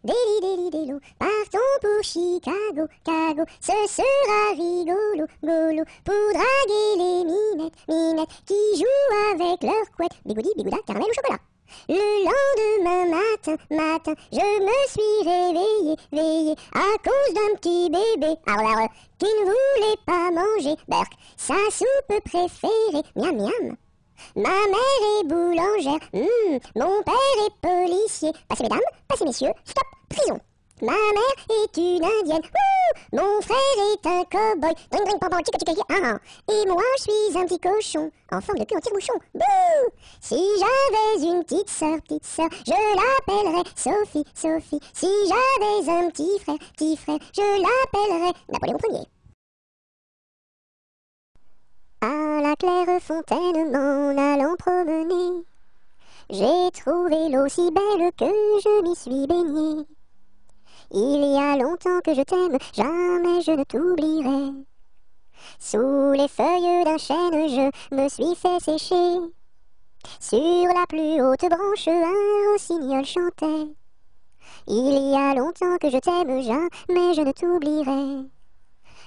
délo, partons pour Chicago, Cago, ce sera rigolo, golo, pour draguer les minettes, qui jouent avec leurs couettes, bigoudi, bigouda, caramel ou chocolat. Le lendemain matin, je me suis réveillé, à cause d'un petit bébé, qui ne voulait pas manger, Berk, sa soupe préférée, miam miam. Ma mère est boulangère, mon père est policier. Passez mesdames, passez messieurs, stop, prison. Ma mère est une indienne, mon frère est un cow-boy, et moi je suis un petit cochon, en forme de cul en tire-bouchon, bouh. Si j'avais une petite sœur, je l'appellerais Sophie. Si j'avais un petit frère, je l'appellerais Napoléon Ier. À la claire fontaine m'en allant promener, j'ai trouvé l'eau si belle que je m'y suis baignée. Il y a longtemps que je t'aime, jamais je ne t'oublierai. Sous les feuilles d'un chêne, je me suis fait sécher. Sur la plus haute branche, un rossignol chantait. Il y a longtemps que je t'aime, jamais je ne t'oublierai.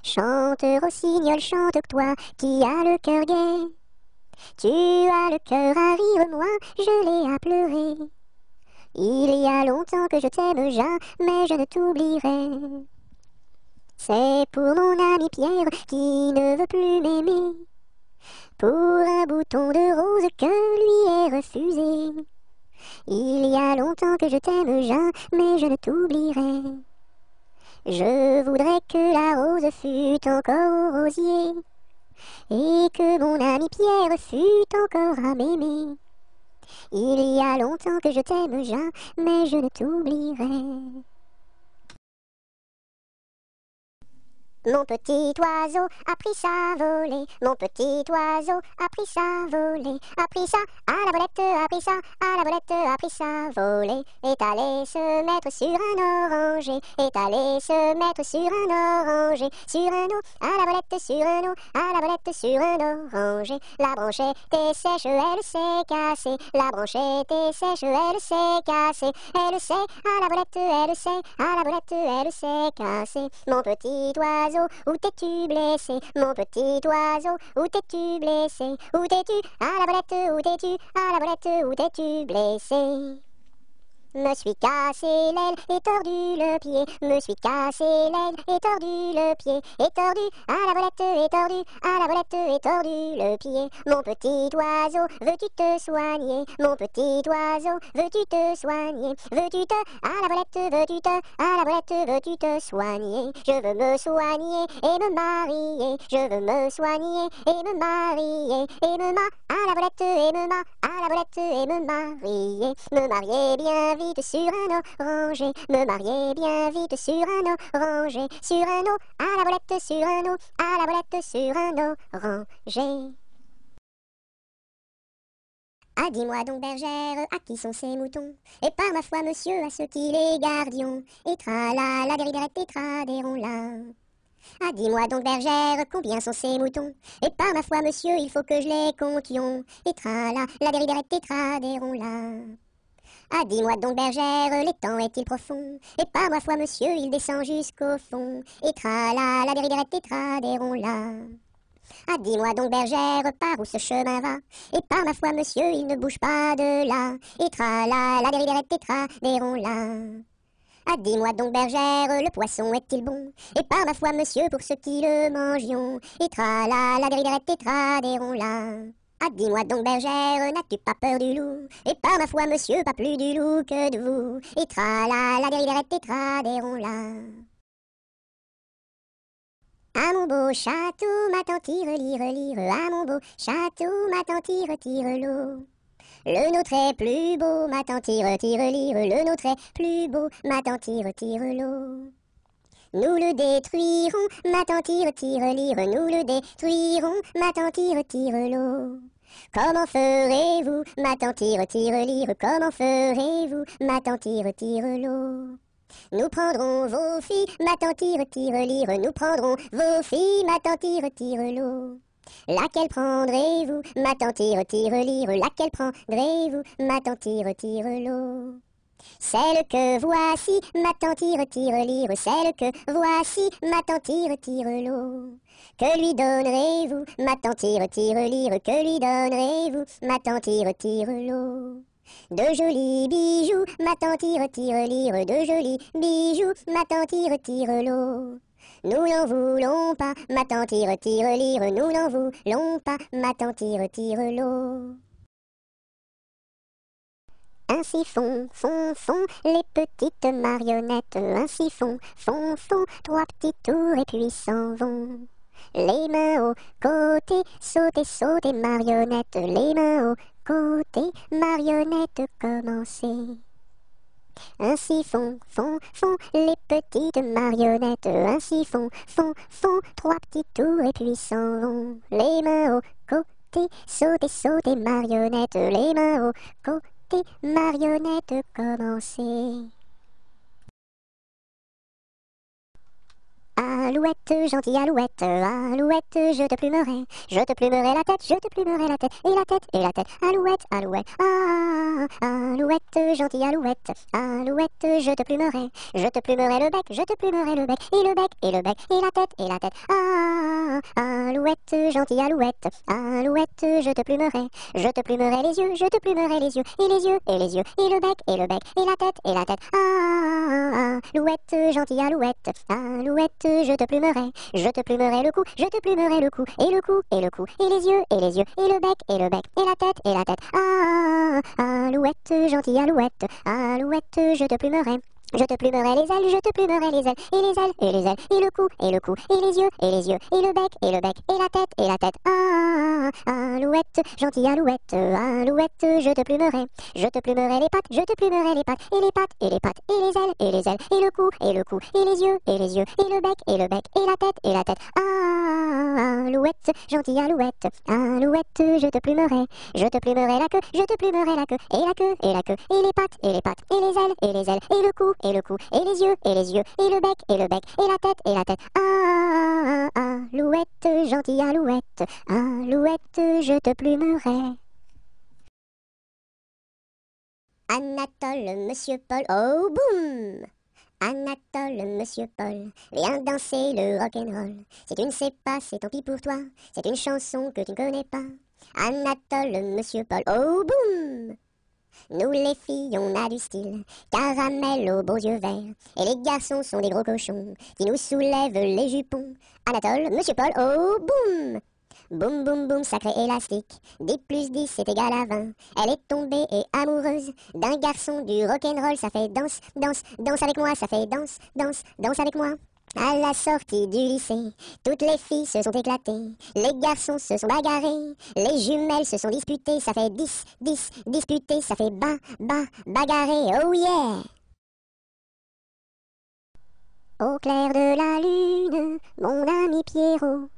Chante, rossignol, chante, toi qui as le cœur gai. Tu as le cœur à rire, moi je l'ai à pleurer. Il y a longtemps que je t'aime, jamais je ne t'oublierai. C'est pour mon ami Pierre qui ne veut plus m'aimer, pour un bouton de rose que lui est refusé. Il y a longtemps que je t'aime, jamais je ne t'oublierai. Je voudrais que la rose fût encore au rosier, et que mon ami Pierre fût encore à m'aimer. Il y a longtemps que je t'aime, jamais je ne t'oublierai. Mon petit oiseau a pris sa volée, mon petit oiseau a pris sa volée, a pris ça à la volette, a pris ça à la volette, a pris sa volée, est allé se mettre sur un oranger, est allé se mettre sur un oranger, sur un eau, à la volette, sur un eau, à la volette, sur un oranger. La branche était sèche, elle s'est cassée, la branche était sèche, elle s'est cassée, elle s'est à la volette, elle s'est à la volette, elle s'est cassée. Mon petit oiseau, où t'es-tu blessé? Mon petit oiseau, où t'es-tu blessé? Où t'es-tu? À la volette, où t'es-tu? À la volette, où t'es-tu blessé? Me suis cassé l'aile et tordu le pied, me suis cassé l'aile et tordu le pied, et tordu à la volette, et tordu à la volette, et tordu le pied. Mon petit oiseau, veux-tu te soigner? Mon petit oiseau, veux-tu te soigner? Veux-tu te à la volette, veux-tu te à la volette, veux-tu te soigner? Je veux me soigner et me marier, je veux me soigner et me marier, et me à la volette, et me à la volette, et me marier bien vite sur un oranger, me marier bien vite sur un oranger, sur un eau, à la volette, sur un eau, à la volette, sur un oranger. Ah, dis-moi donc, bergère, à qui sont ces moutons? Et par ma foi, monsieur, à ceux qui les gardions. Et tra-la, déridérette, et tra-déron-la. Ah, dis-moi donc, bergère, combien sont ces moutons? Et par ma foi, monsieur, il faut que je les comptions. Et tra-la, déridérette, et tra-déron-la. Ah, dis-moi donc, bergère, l'étang est-il profond? Et par ma foi, monsieur, il descend jusqu'au fond. Et tra-la, déridérette, et tra-déron-la. Ah, dis-moi donc, bergère, par où ce chemin va? Et par ma foi, monsieur, il ne bouge pas de là. Et tra-la, déridérette, et tra-déron-la. Ah, dis-moi donc, bergère, le poisson est-il bon? Et par ma foi, monsieur, pour ceux qui le mangions. Et tra-la, déridérette, et tra-déron-la. Ah, dis-moi donc, bergère, n'as-tu pas peur du loup? Et par ma foi, monsieur, pas plus du loup que de vous. Et tra-la, déridérette, et tra-déron-la. À mon beau château, ma tante tire, lire, à mon beau château, ma tante tire, l'eau. Le nôtre est plus beau, ma tante tire, lire, le nôtre est plus beau, ma tante tire, l'eau. Nous le détruirons, ma tante tire, lire, nous le détruirons, ma tante tire, l'eau. Comment ferez-vous, ma tante tire, lire, comment ferez-vous, ma tante tire, l'eau? Nous prendrons vos filles, ma tante tire, lire, nous prendrons vos filles, ma tante tire, l'eau. Laquelle prendrez-vous, ma tante tire, lire, laquelle prendrez-vous, ma tante tire, l'eau? Celle que voici, ma tante tire-lire, celle que voici, ma tante tire-l'eau. Que lui donnerez-vous, ma tante tire-lire, que lui donnerez-vous, ma tante tire-l'eau. De jolis bijoux, ma tante tire-lire, de jolis bijoux, ma tante tire-l'eau. Nous n'en voulons pas, ma tante tire-lire, nous n'en voulons pas, ma tante tire-l'eau. Ainsi font, les petites marionnettes, ainsi font, trois petits tours et puis s'en vont. Les mains au côté, sautez, marionnettes, les mains au côté, marionnettes, commencez. Ainsi font, les petites marionnettes, ainsi font, trois petits tours et puis s'en vont. Les mains au côté, sautez, marionnettes, les mains au côté, marionnettes, commencez. Alouette, gentille alouette, alouette, je te plumerai la tête, je te plumerai la tête, et la tête, alouette, alouette, gentille alouette, alouette, je te plumerai le bec, je te plumerai le bec, et le bec, et la tête, alouette, gentille alouette, alouette, je te plumerai les yeux, je te plumerai les yeux, et les yeux, et le bec, et la tête, alouette, gentille alouette, alouette, je te plumerai le cou, je te plumerai le cou, et le cou, et les yeux, et le bec, et la tête, alouette, gentille alouette, alouette, je te plumerai les ailes, je te plumerai les ailes, et les ailes, et le cou, et les yeux, et le bec, et la tête, alouette, gentille alouette, alouette, je te plumerai les pattes, je te plumerai les pattes, et les pattes, et les ailes, et le cou, et les yeux, et le bec, et la tête, alouette, gentille alouette, alouette, je te plumerai la queue, je te plumerai la queue, et la queue, et les pattes, et les ailes, et le cou, et les yeux, et le bec, et la tête, alouette, gentille alouette, alouette, je te plumerai. Anatole, monsieur Paul, oh boum! Anatole, monsieur Paul, viens danser le rock'n'roll. Si tu ne sais pas, c'est tant pis pour toi, c'est une chanson que tu ne connais pas. Anatole, monsieur Paul, oh boum! Nous les filles, on a du style, caramel aux beaux yeux verts, et les garçons sont des gros cochons qui nous soulèvent les jupons. Anatole, monsieur Paul, oh boum! Boum boum boum, sacré élastique, 10 plus 10 c'est égal à 20. Elle est tombée et amoureuse d'un garçon du rock'n'roll, ça fait danse, danse, danse avec moi, ça fait danse, danse, danse avec moi. À la sortie du lycée, toutes les filles se sont éclatées, les garçons se sont bagarrés, les jumelles se sont disputées, ça fait 10, 10, disputé, ça fait bagarré, oh yeah! Au clair de la lune, mon ami Pierrot,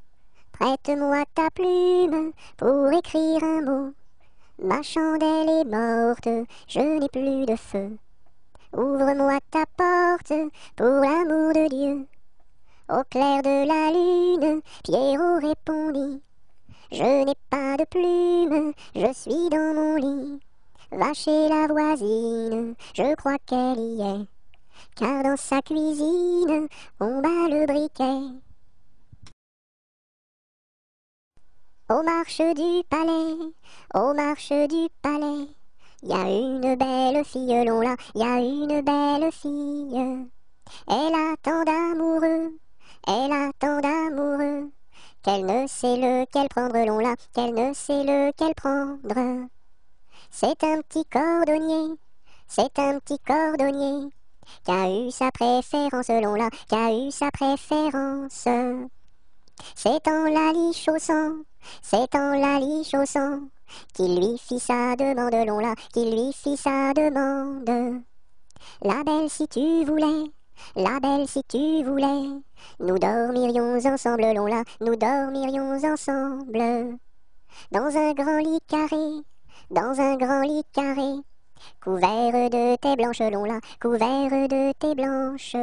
prête-moi ta plume pour écrire un mot. Ma chandelle est morte, je n'ai plus de feu. Ouvre-moi ta porte pour l'amour de Dieu. Au clair de la lune, Pierrot répondit, je n'ai pas de plume, je suis dans mon lit. Va chez la voisine, je crois qu'elle y est, car dans sa cuisine, on bat le briquet. Aux marches du palais, y a une belle fille, là, y a une belle fille. Elle a tant d'amoureux, qu'elle ne sait lequel prendre, là, qu'elle ne sait lequel prendre. C'est un petit cordonnier, qui a eu sa préférence, là, qui a eu sa préférence. C'est en la lichaussant, qu'il lui fit sa demande, là, qu'il lui fit sa demande. La belle si tu voulais, nous dormirions ensemble, là, nous dormirions ensemble. Dans un grand lit carré, couvert de tais blanches, là, couvert de tais blanches.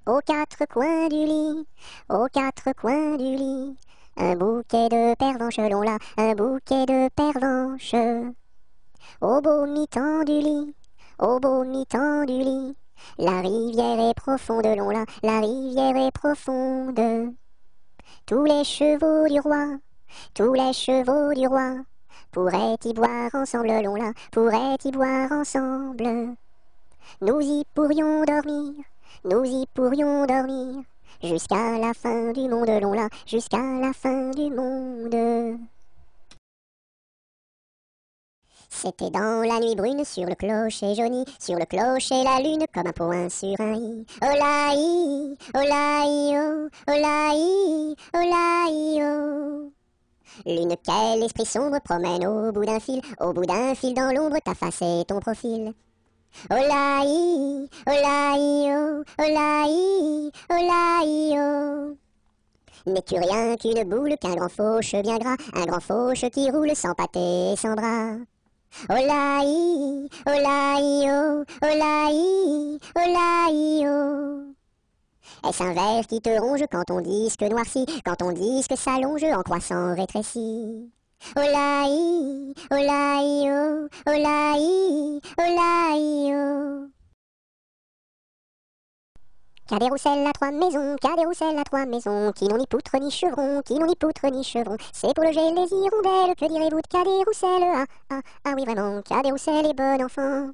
Aux quatre coins du lit, un bouquet de pervenches, là, un bouquet de pervenches. Au beau mi-temps du lit, au beau mi-temps du lit. La rivière est profonde, long là, la rivière est profonde. Tous les chevaux du roi, tous les chevaux du roi, pourraient y boire ensemble, long là, pourraient y boire ensemble. Nous y pourrions dormir, nous y pourrions dormir, jusqu'à la fin du monde, long là, jusqu'à la fin du monde. C'était dans la nuit brune, sur le clocher jauni, sur le clocher la lune, comme un point sur un i. Olaï, olaï, oh, olaï, olaï, oh. Lune, quel esprit sombre promène au bout d'un fil dans l'ombre, ta face et ton profil. Olaï, olaï, oh, olaï, olaï, oh. N'es-tu rien qu'une boule, qu'un grand fauche bien gras, un grand fauche qui roule sans pâté et sans bras? Olaï, olaï, oh, olaï, olaï, oh. Est-ce un ver qui te ronge quand ton disque noircit, quand ton disque s'allonge en croissant rétréci? Olaï, olaï, oh, olaï, olaï, oh. Qu'a des rousselles à trois maisons, qu'a des rousselles à trois maisons, qui n'ont ni poutre ni chevron, qui n'ont ni poutre ni chevron. C'est pour loger les hirondelles, que direz-vous de qu'a des rousselles? Ah, ah, ah oui vraiment, qu'a des rousselles et bon enfant.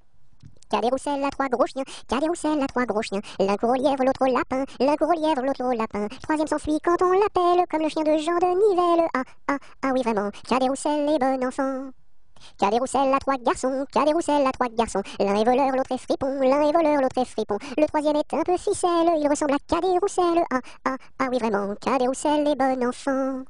Qu'a des rousselles à trois gros chiens, qu'a des rousselles à trois gros chiens. L'un court au lièvre, l'autre au lapin, l'un court au lièvre, l'autre au lapin. Troisième s'enfuit quand on l'appelle, comme le chien de Jean de Nivelle. Ah, ah, ah oui vraiment, qu'a des rousselles et bon enfant. Qu'a des rousselles à trois garçons, qu'a des rousselles à trois garçons. L'un est voleur, l'autre est fripon, l'un est voleur, l'autre est fripon. Le troisième est un peu ficelle, il ressemble à qu'a des rousselles. Ah, ah, ah oui vraiment, qu'a des rousselles et bon enfant.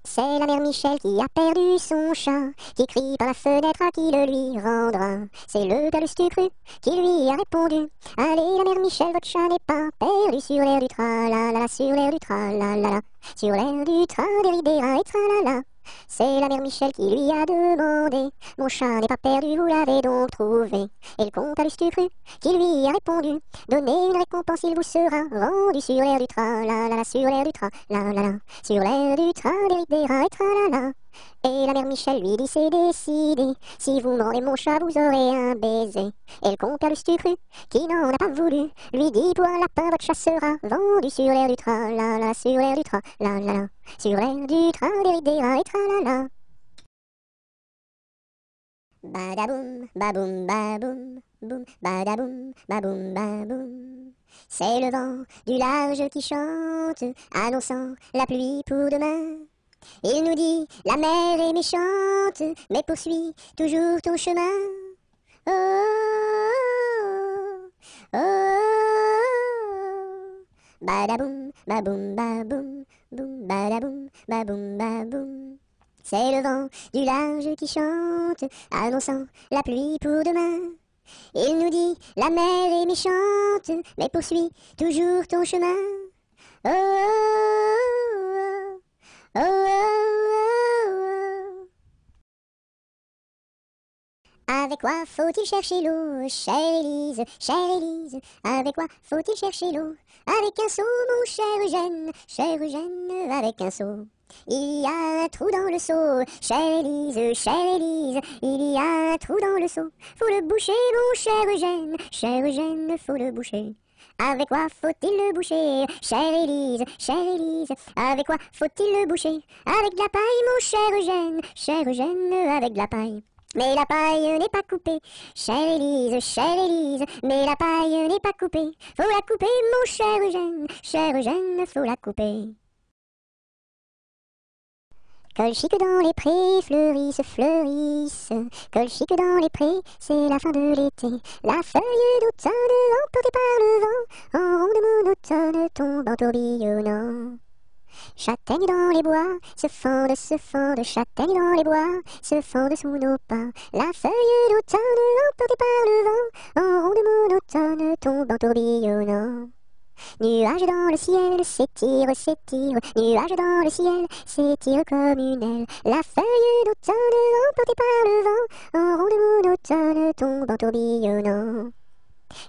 C'est la mère Michel qui a perdu son chat, qui crie par la fenêtre à qui le lui rendra. C'est le père Lustucru qui lui a répondu: allez la mère Michel, votre chat n'est pas perdu sur l'air du tra-la-la-la, sur l'air du tra-la-la-la, sur l'air du tra-des-ri-des-ra et tra-la-la. C'est la mère Michel qui lui a demandé: mon chat n'est pas perdu, vous l'avez donc trouvé? Et le comte à Lustucru qui lui a répondu: donnez une récompense, il vous sera rendu sur l'air du tra-la-la-la, sur l'air du tra-la-la-la, sur l'air du tra-des-ri-des-ra et tra-la-la. Et la mère Michel lui dit: c'est décidé, si vous me rendez mon chat, vous aurez un baiser. Et le compère Lustucru, qui n'en a pas voulu, lui dit: pour un lapin, votre chat sera vendu sur l'air du tra-la-la, sur l'air du tra-la-la-la, sur l'air du tra-des-ri-des-ra et tra-la-la. Badaboum, baboum, baboum, boum, badaboum, baboum, baboum. C'est le vent du large qui chante, annonçant la pluie pour demain. Il nous dit: la mer est méchante, mais poursuis toujours ton chemin. Oh, oh, oh, oh. Badaboum, baboum, baboum, boum, badaboum, baboum, baboum. C'est le vent du large qui chante, annonçant la pluie pour demain. Il nous dit: la mer est méchante, mais poursuis toujours ton chemin. Oh, oh, oh, oh, oh, oh. Avec quoi faut-il chercher l'eau, chère Élise, chère Élise? Avec quoi faut-il chercher l'eau? Avec un seau, mon cher Eugène, avec un seau. Il y a un trou dans le seau, chère Élise, il y a un trou dans le seau. Faut le boucher, mon cher Eugène, faut le boucher. Avec quoi faut-il le boucher, chère Élise, avec quoi faut-il le boucher? Avec de la paille, mon cher Eugène, avec de la paille. Mais la paille n'est pas coupée, chère Élise, mais la paille n'est pas coupée. Faut la couper, mon cher Eugène, faut la couper. Colchique dans les prés, fleurissent. Colchique dans les prés, c'est la fin de l'été. La feuille d'automne, emportée par le vent, en ronde monotone, tombe en tourbillonnant. Châtaigne dans les bois, se fendent, châtaigne dans les bois, se fendent sous nos pas. La feuille d'automne, emportée par le vent, en ronde monotone, tombe en tourbillonnant. Nuages dans le ciel, s'étire, nuages dans le ciel, s'étire comme une aile. La feuille d'automne, emportée par le vent, en ronde monotone, tombe en tourbillonnant.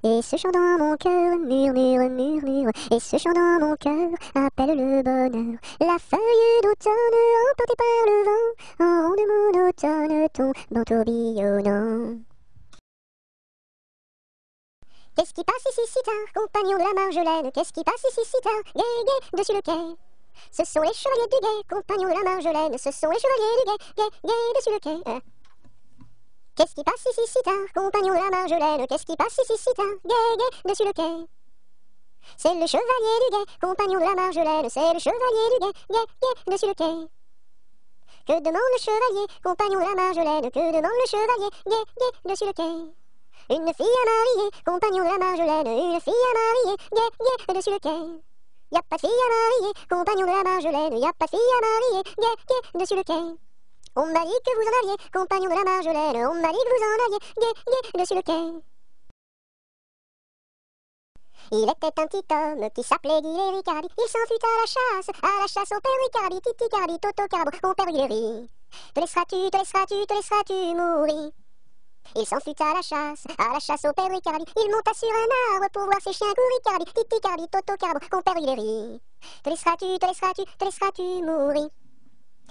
Et ce chant dans mon cœur murmure, murmure. Et ce chant dans mon cœur appelle le bonheur. La feuille d'automne emportée par le vent, en ronde monotone tombe en tourbillonnant. Qu'est-ce qui passe ici si tard, compagnon de la Marjolaine? Qu'est-ce qui passe ici si tard, gai, gai, dessus le quai? Ce sont les chevaliers du guet, compagnons de la Marjolaine. Ce sont les chevaliers du guet, gai, gai, dessus le quai. Qu'est-ce qui passe ici si tard, compagnons de la Marjolaine? Qu'est-ce qui passe ici si tard, gai, gai, dessus le quai? C'est le chevalier du guet, compagnon de la Marjolaine. C'est le chevalier du guet, gai, gai, dessus le quai. Que demande le chevalier, compagnon de la Marjolaine? Que demande le chevalier, gai, gai, dessus le quai? Une fille à marier, compagnon de la Marjolaine. Une fille à marier, gai, gai, dessus le quai. Y a pas de fille à marier, compagnon de la Marjolaine. Y a pas de fille à marier, gai, gai, dessus le quai. On m'a dit que vous en aviez, compagnon de la Marjolaine. On m'a dit que vous en aviez, gai, gai, dessus le quai. Il était un petit homme qui s'appelait Guy Ricardi. Il s'enfuit à la chasse au père Ricardi. Titi Cardi, Toto Carbo, mon père Guy. Te laisseras-tu mourir? Il s'enfuit à la chasse au père Ricardi. Il monta sur un arbre pour voir ses chiens courir. Ricardi, Titi Cardi, Toto Carbo, mon père Guy. Te laisseras-tu mourir?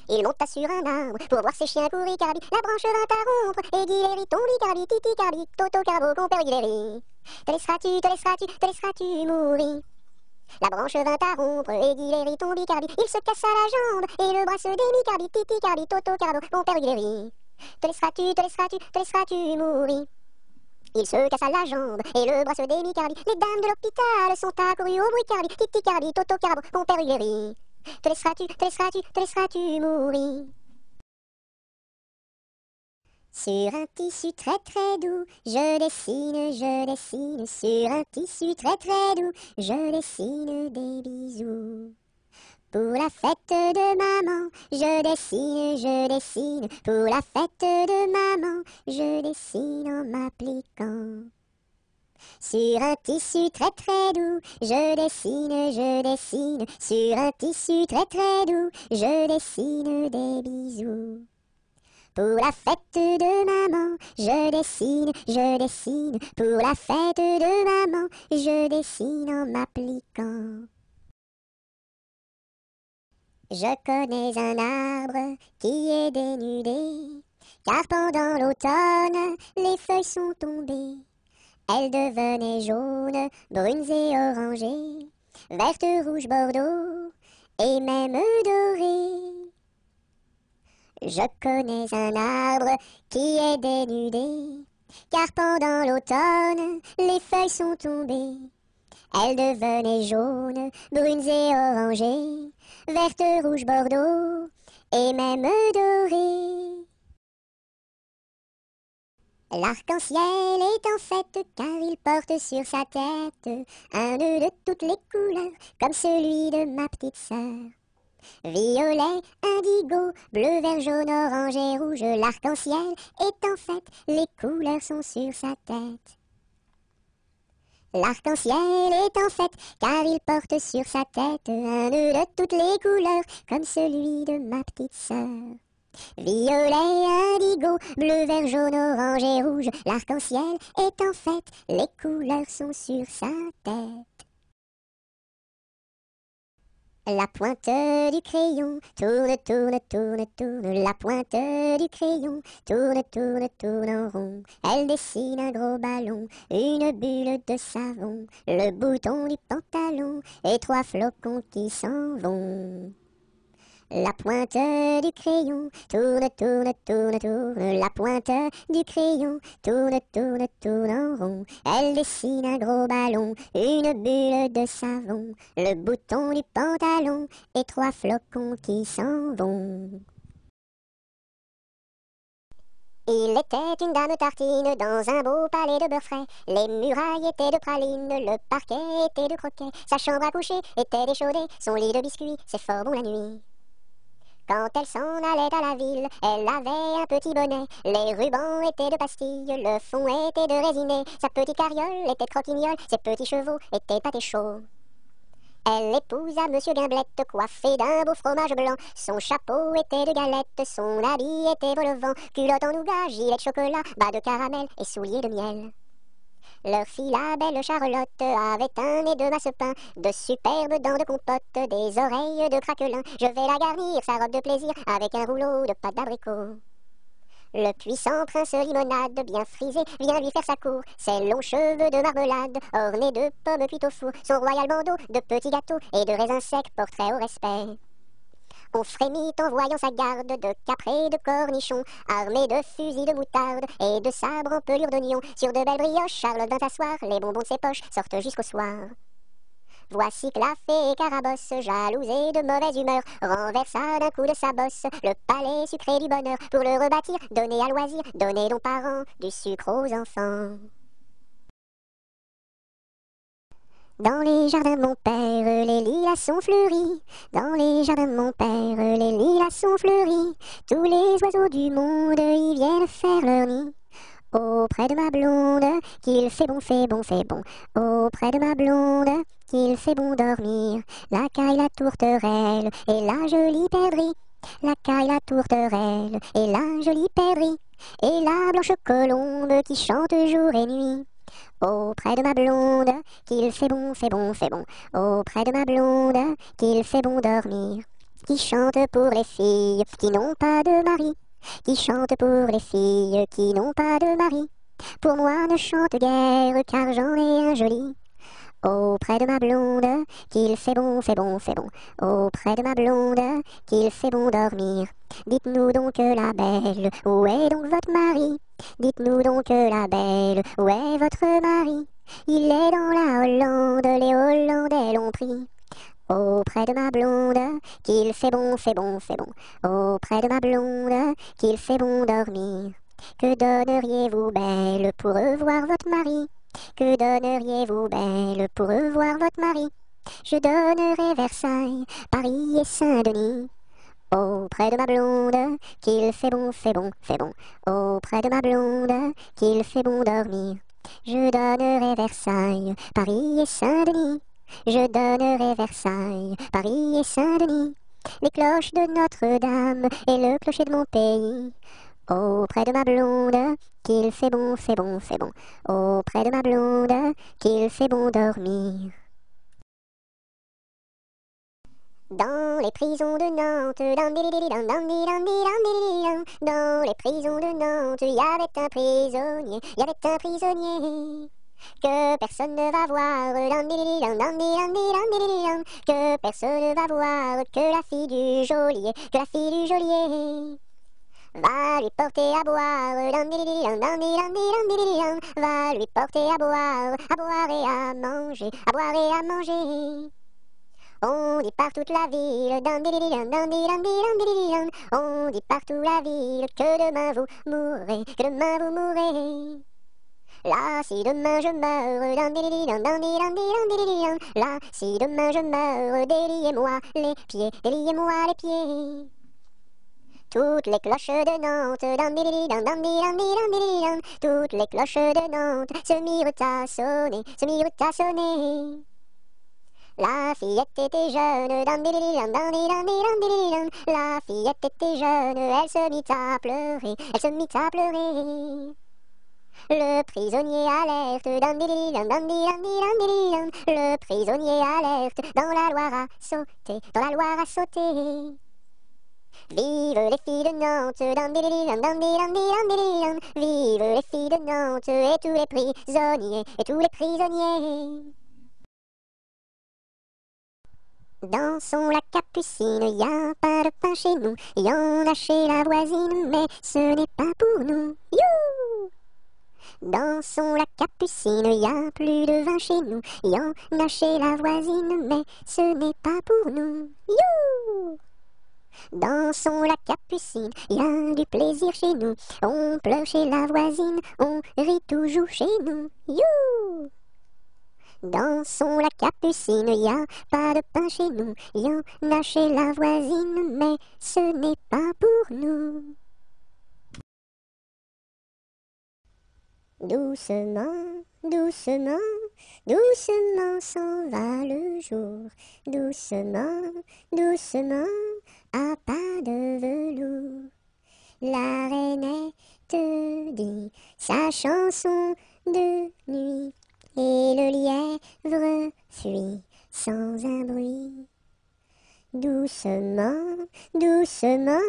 Il monta sur un arbre pour voir ses chiens courir. Ricardi, la branche vint à rompre et Guy tombe. Ricardi, Titi Cardi, Toto Carbo, mon père Guy. Te laisseras-tu mourir? La branche vint à rompre et Guy tombe. Ricardi, il se cassa la jambe et le bras se démit. Ricardi, Titi Cardi, Toto Carbo, mon père Guy. Te laisseras-tu mourir? Il se cassa la jambe et le bras se démit. Cardi, les dames de l'hôpital sont accourues au bruit. Cardi, Titi Cardi, Toto Carbo, mon père Guy. Te laisseras-tu mourir? Sur un tissu très très doux, je dessine. Sur un tissu très très doux, je dessine des bisous. Pour la fête de maman, je dessine. Pour la fête de maman, je dessine en m'appliquant. Sur un tissu très très doux, je dessine. Sur un tissu très très doux, je dessine des bisous. Pour la fête de maman, je dessine. Pour la fête de maman, je dessine en m'appliquant. Je connais un arbre qui est dénudé, car pendant l'automne, les feuilles sont tombées. Elles devenaient jaunes, brunes et orangées, vertes, rouges, bordeaux, et même dorées. Je connais un arbre qui est dénudé, car pendant l'automne, les feuilles sont tombées. Elles devenaient jaunes, brunes et orangées, vertes, rouges, bordeaux, et même dorées. L'arc-en-ciel est en fête car il porte sur sa tête un nœud de toutes les couleurs comme celui de ma petite sœur. Violet, indigo, bleu, vert, jaune, orange et rouge, l'arc-en-ciel est en fête, les couleurs sont sur sa tête. L'arc-en-ciel est en fête car il porte sur sa tête un nœud de toutes les couleurs comme celui de ma petite sœur. Violet, indigo, bleu, vert, jaune, orange et rouge, l'arc-en-ciel est en fête, les couleurs sont sur sa tête. La pointe du crayon tourne, la pointe du crayon tourne en rond. Elle dessine un gros ballon, une bulle de savon, le bouton du pantalon et 3 flocons qui s'en vont. La pointe du crayon tourne, la pointe du crayon tourne en rond. Elle dessine un gros ballon, une bulle de savon, le bouton du pantalon et 3 flocons qui s'en vont. Il était une dame tartine dans un beau palais de beurre frais. Les murailles étaient de pralines, le parquet était de croquets. Sa chambre à coucher était déchaudée, son lit de biscuits, c'est fort bon la nuit. Quand elle s'en allait à la ville, elle avait un petit bonnet. Les rubans étaient de pastilles, le fond était de résiné. Sa petite carriole était de croquignole, ses petits chevaux étaient pâtés chauds. Elle épousa Monsieur Gimblette, coiffé d'un beau fromage blanc. Son chapeau était de galette, son habit était vol au vent. Culotte en nougat, gilet de chocolat, bas de caramel et souliers de miel. Leur fille, la belle Charlotte, avait un nez de masse-pain, de superbes dents de compote, des oreilles de craquelin. Je vais la garnir, sa robe de plaisir, avec un rouleau de pâte d'abricot. Le puissant prince limonade, bien frisé, vient lui faire sa cour. Ses longs cheveux de marmelade, ornés de pommes cuites au four, son royal bandeau de petits gâteaux et de raisins secs portrait au respect. On frémit en voyant sa garde de capres et de cornichons, armés de fusils de moutarde et de sabres en pelure d'oignon. Sur de belles brioches, Charlotte vint s'asseoir, les bonbons de ses poches sortent jusqu'au soir. Voici que la fée Carabosse, jalouse et de mauvaise humeur, renversa d'un coup de sa bosse le palais sucré du bonheur. Pour le rebâtir, donner à loisir, donner donc parents du sucre aux enfants. Dans les jardins de mon père, les lilas sont fleuris. Dans les jardins de mon père, les lilas sont fleuris. Tous les oiseaux du monde y viennent faire leur nid. Auprès de ma blonde, qu'il fait bon, fait bon, fait bon. Auprès de ma blonde, qu'il fait bon dormir. La caille, la tourterelle et la jolie perdrix. La caille, la tourterelle et la jolie perdrix. Et la blanche colombe qui chante jour et nuit. Auprès de ma blonde, qu'il fait bon, fait bon, fait bon. Auprès de ma blonde, qu'il fait bon dormir. Qui chante pour les filles qui n'ont pas de mari. Qui chante pour les filles qui n'ont pas de mari. Pour moi ne chante guère car j'en ai un joli. Auprès de ma blonde, qu'il fait bon, fait bon, fait bon. Auprès de ma blonde, qu'il fait bon dormir. Dites-nous donc la belle, où est donc votre mari? Dites-nous donc la belle, où est votre mari? Il est dans la Hollande, les Hollandais l'ont pris. Auprès de ma blonde, qu'il fait bon, fait bon, fait bon. Auprès de ma blonde, qu'il fait bon dormir. Que donneriez-vous, belle, pour revoir votre mari? Que donneriez-vous, belle, pour revoir votre mari? Je donnerais Versailles, Paris et Saint-Denis. Auprès de ma blonde, qu'il fait bon, fait bon, fait bon. Auprès de ma blonde, qu'il fait bon dormir. Je donnerai Versailles, Paris et Saint-Denis. Je donnerai Versailles, Paris et Saint-Denis. Les cloches de Notre-Dame et le clocher de mon pays. Auprès de ma blonde, qu'il fait bon, fait bon, fait bon. Auprès de ma blonde, qu'il fait bon dormir. Dans les prisons de Nantes, dans les prisons de Nantes, il y avait un prisonnier, que personne ne va voir, que personne ne va voir, que la fille du geôlier, va lui porter à boire, va lui porter à boire et à manger, à boire et à manger. On dit par toute la ville, on dit partout la ville que demain vous mourrez, que demain vous mourrez. Là, si demain je meurs, là, si demain je meurs, déliez-moi les pieds, déliez-moi les pieds. Toutes les cloches de Nantes, toutes les cloches de Nantes se mirent à sonner, se mirent à sonner. La fillette était jeune, la fillette était jeune, elle se mit à pleurer, elle se mit à pleurer. Le prisonnier alerte, le prisonnier alerte, dans la Loire à sauter, dans la Loire à sauter. Vive les filles de Nantes, vive les filles de Nantes, et tous les prisonniers, et tous les prisonniers. Dansons la capucine, y a pas de pain chez nous, y en a chez la voisine, mais ce n'est pas pour nous. You! Dansons la capucine, y a plus de vin chez nous, y en a chez la voisine, mais ce n'est pas pour nous. You! Dansons la capucine, y a du plaisir chez nous, on pleure chez la voisine, on rit toujours chez nous. You! Dansons la capucine, y a pas de pain chez nous, y en a chez la voisine, mais ce n'est pas pour nous. Doucement, doucement, doucement s'en va le jour. Doucement, doucement, à pas de velours. La rainette dit sa chanson de nuit, et le lièvre fuit sans un bruit. Doucement, doucement,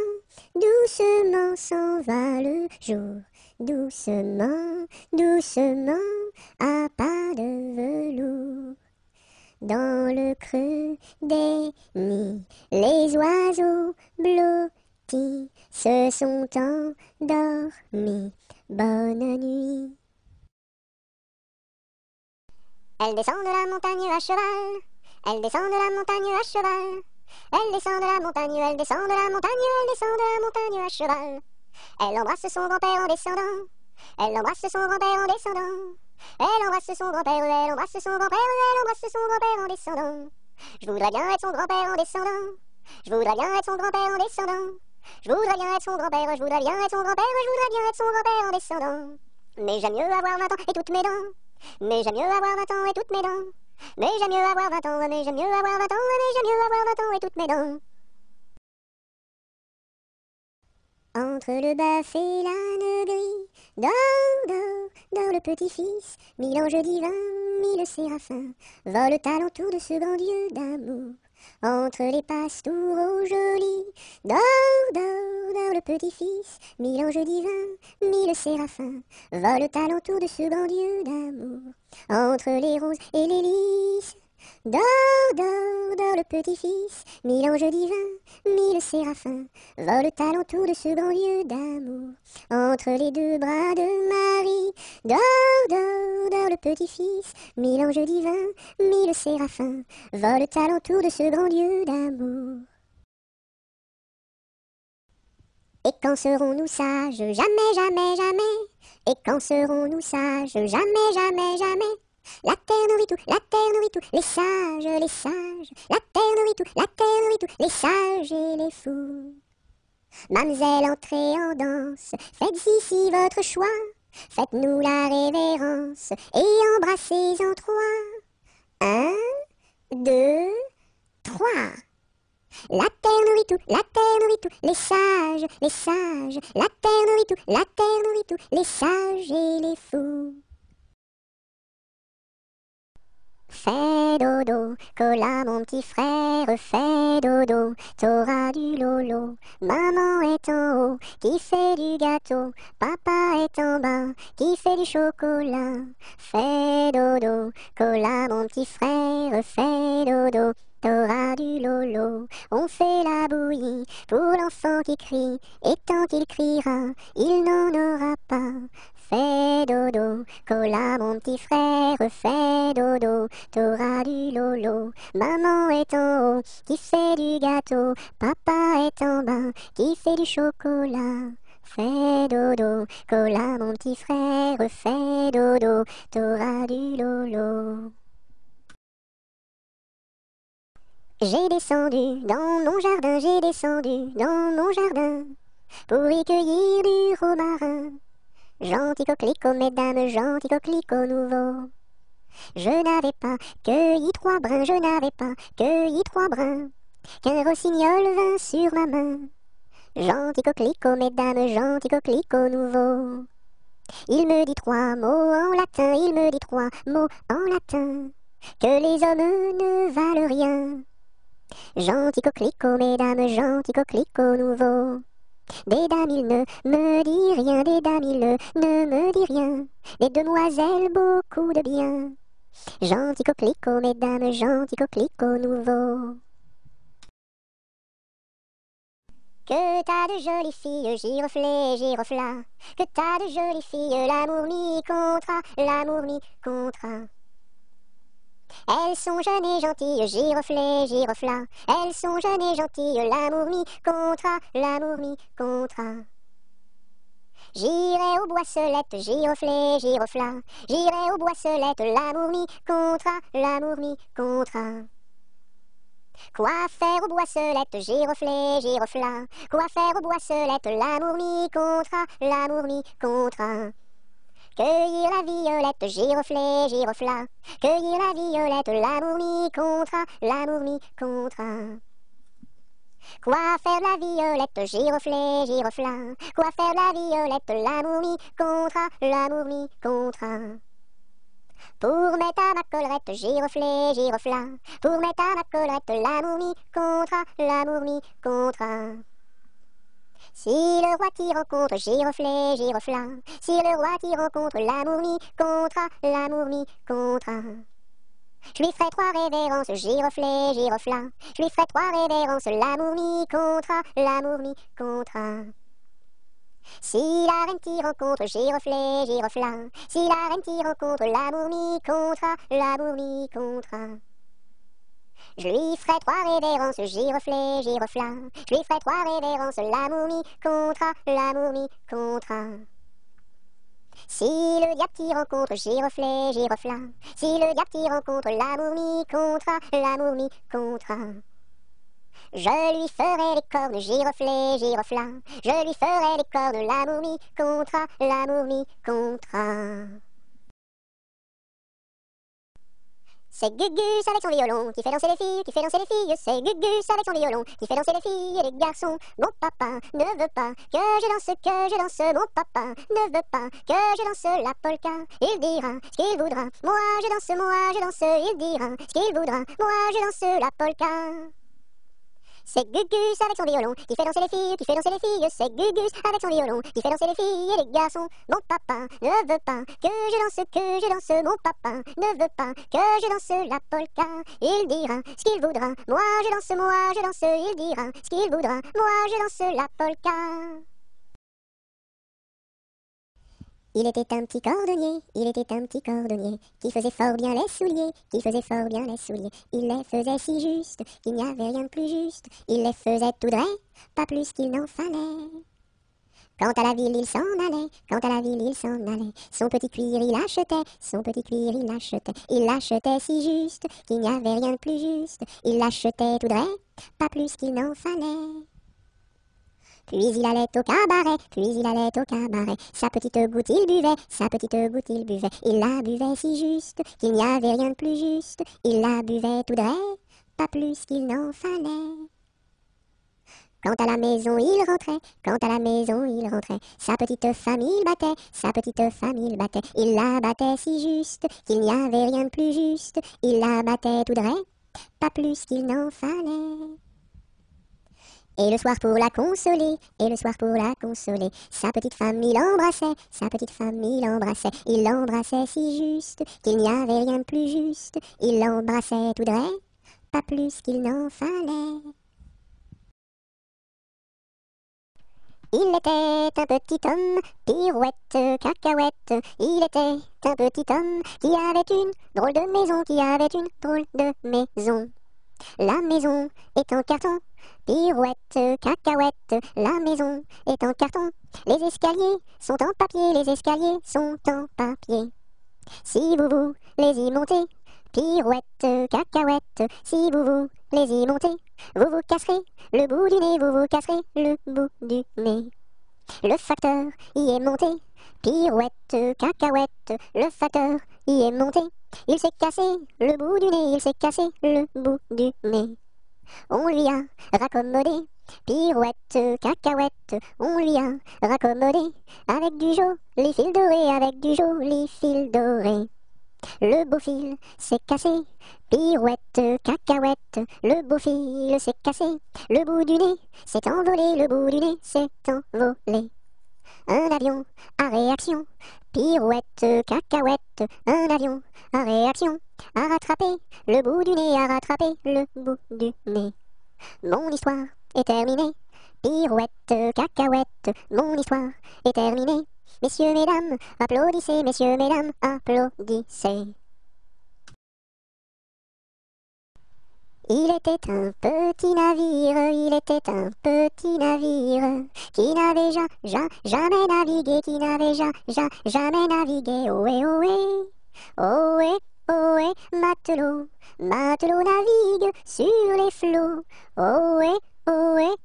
doucement s'en va le jour. Doucement, doucement, à pas de velours. Dans le creux des nids, les oiseaux blottis se sont endormis. Bonne nuit. Elle descend de la montagne à cheval. Elle descend de la montagne à cheval. Elle descend de la montagne, elle descend de la montagne, elle descend de la montagne à cheval. Elle embrasse son grand-père en descendant. Elle embrasse son grand-père en descendant. Elle embrasse son grand-père, elle embrasse son grand-père, elle embrasse son grand-père en descendant. Je voudrais bien être son grand-père en descendant. Je voudrais bien être son grand-père en descendant. Je voudrais bien être son grand-père, je voudrais bien être son grand-père, je voudrais bien être son grand-père en descendant. Mais j'aime mieux avoir 20 ans et toutes mes dents. Mais j'aime mieux avoir 20 ans et toutes mes dents. Mais j'aime mieux avoir 20 ans, mais j'aime mieux avoir 20 ans, mais j'aime mieux avoir 20 ans et toutes mes dents. Entre le bœuf et l'âne gris, dors, dors, dors le petit-fils, mille anges divins, mille séraphins, volent alentour de ce grand Dieu d'amour. Entre les pastoureaux jolis, dors, dors, dors le petit-fils, mille anges divins, mille séraphins, volent alentour de ce grand Dieu d'amour. Entre les roses et les lys, dors, dors, dors le petit-fils, mille anges divins, mille séraphins, volent alentour de ce grand Dieu d'amour. Entre les deux bras de Marie, dors, dors, dors le petit-fils, mille anges divins, mille séraphins, volent alentour de ce grand Dieu d'amour. Et quand serons-nous sages? Jamais, jamais, jamais. Et quand serons-nous sages? Jamais, jamais, jamais. La terre nourrit tout, la terre nourrit tout, les sages, les sages. La terre nourrit tout, la terre nourrit tout, les sages et les fous. Mamselle, entrez en danse, faites ici votre choix. Faites-nous la révérence et embrassez en trois. 1, 2, 3. La terre nourrit tout, la terre nourrit tout, les sages, les sages. La terre nourrit tout, la terre nourrit tout, les sages et les fous. Fais dodo, cola mon petit frère, fais dodo, t'auras du lolo. Maman est en haut, qui fait du gâteau, papa est en bas, qui fait du chocolat. Fais dodo, cola mon petit frère, fais dodo, t'auras du lolo. On fait la bouillie pour l'enfant qui crie, et tant qu'il criera, il n'en aura pas. Fais dodo, cola mon petit frère, fais dodo, t'auras du lolo. Maman est en haut, qui fait du gâteau, papa est en bas, qui fait du chocolat. Fais dodo, cola mon petit frère, fais dodo, t'auras du lolo. J'ai descendu dans mon jardin, j'ai descendu dans mon jardin, pour y cueillir du romarin. Gentil coquelicot, mesdames, gentil coquelicot nouveau. Je n'avais pas cueilli 3 brins, je n'avais pas cueilli 3 brins, qu'un rossignol vint sur ma main. Gentil coquelicot, mesdames, gentil coquelicot nouveau. Il me dit 3 mots en latin, il me dit 3 mots en latin, que les hommes ne valent rien. Gentil coquelicot, mesdames, gentil coquelicot nouveau. Des dames, il ne me dit rien, des dames, il ne me dit rien, des demoiselles, beaucoup de bien. Gentil coquelicot, mesdames, gentil coquelicot nouveau. Que t'as de jolies filles, giroflées, girofla. Que t'as de jolies filles, l'amour mi contra, l'amour mi contra. Elles sont jeunes et gentilles, giroflées, girofla. Elles sont jeunes et gentilles, l'amour mi contra, l'amour mi contra. J'irai aux boisselettes, giroflées, girofla. J'irai aux boisselettes, l'amour mi contra, l'amour mi contra. Quoi faire aux boisselettes, giroflées, girofla. Quoi faire aux boisselettes, l'amour mi contra, l'amour mi contra. Cueillir la violette, giroflée, girofla. Cueillir la violette, l'amour mi contra, l'amour mi contra. Quoi faire de la violette, giroflée, girofla? Quoi faire de la violette, l'amour mi contra, l'amour mi contra? Pour mettre à ma collerette, giroflée, girofla. Pour mettre à ma collerette, l'amour mi contra, l'amour mi contra. Si le roi t'y rencontre, giroflée, girofla. Si le roi t'y rencontre, l'amour mi contra, l'amour mi contra. Je lui ferai 3 révérences, giroflée, girofla. Je lui ferai 3 révérences, l'amour mi contra, l'amour mi contra. Si la reine t'y rencontre, giroflée, girofla. Si la reine t'y rencontre, l'amour mi contra, l'amour mi contra. Je lui ferai 3 révérences, giroflée, girofla. Je lui ferai 3 révérences, l'amour mi contra, l'amour mi contra. Si le diable t'y rencontre, giroflée, girofla. Si le diable t'y rencontre, l'amour mi contra, l'amour mi contra. Je lui ferai les cornes, giroflée, girofla. Je lui ferai les cornes, l'amour mi contra, l'amour mi contra. C'est Gugus avec son violon qui fait danser les filles, qui fait danser les filles. C'est Gugus avec son violon qui fait danser les filles et les garçons. Mon papa ne veut pas que je danse. Mon papa ne veut pas que je danse la polka. Il dira ce qu'il voudra. Moi je danse. Il dira ce qu'il voudra. Moi je danse la polka. C'est Gugus avec son violon qui fait danser les filles, qui fait danser les filles. C'est Gugus avec son violon qui fait danser les filles et les garçons. Mon papa ne veut pas que je danse. Mon papa ne veut pas que je danse la polka. Il dira ce qu'il voudra. Moi je danse. Il dira ce qu'il voudra. Moi je danse la polka. Il était un petit cordonnier, qui faisait fort bien les souliers, Il les faisait si juste, qu'il n'y avait rien de plus juste. Il les faisait tout droit, pas plus qu'il n'en fallait. Quant à la ville, il s'en allait, Son petit cuir, il achetait, Il l'achetait si juste, qu'il n'y avait rien de plus juste. Il l'achetait tout droit, pas plus qu'il n'en fallait. Puis il allait au cabaret, sa petite goutte il buvait, il la buvait si juste, qu'il n'y avait rien de plus juste, il la buvait tout droit, pas plus qu'il n'en fallait. Quand à la maison il rentrait, sa petite famille il battait, il la battait si juste, qu'il n'y avait rien de plus juste, il la battait tout droit, pas plus qu'il n'en fallait. Et le soir pour la consoler, sa petite femme il l'embrassait si juste, qu'il n'y avait rien de plus juste, il l'embrassait tout droit, pas plus qu'il n'en fallait. Il était un petit homme, pirouette, cacahuète, il était un petit homme qui avait une drôle de maison, La maison est en carton, pirouette, cacahuète, la maison est en carton. Les escaliers sont en papier, Si vous les y montez, pirouette, cacahuète, si vous les y montez, vous vous casserez le bout du nez, Le facteur y est monté, pirouette, cacahuète, le facteur y est monté. Il s'est cassé le bout du nez, On lui a raccommodé, pirouette, cacahuète, on lui a raccommodé, avec du joli fil doré, Le beau fil s'est cassé, pirouette, cacahuète, le beau fil s'est cassé, le bout du nez s'est envolé, Un avion à réaction, pirouette, cacahuète, un avion à réaction, a rattrapé le bout du nez, Mon histoire est terminée, pirouette, cacahuète, mon histoire est terminée. Messieurs, mesdames, applaudissez, Il était un petit navire, qui n'avait jamais navigué, ohé, matelot, navigue sur les flots, ohé,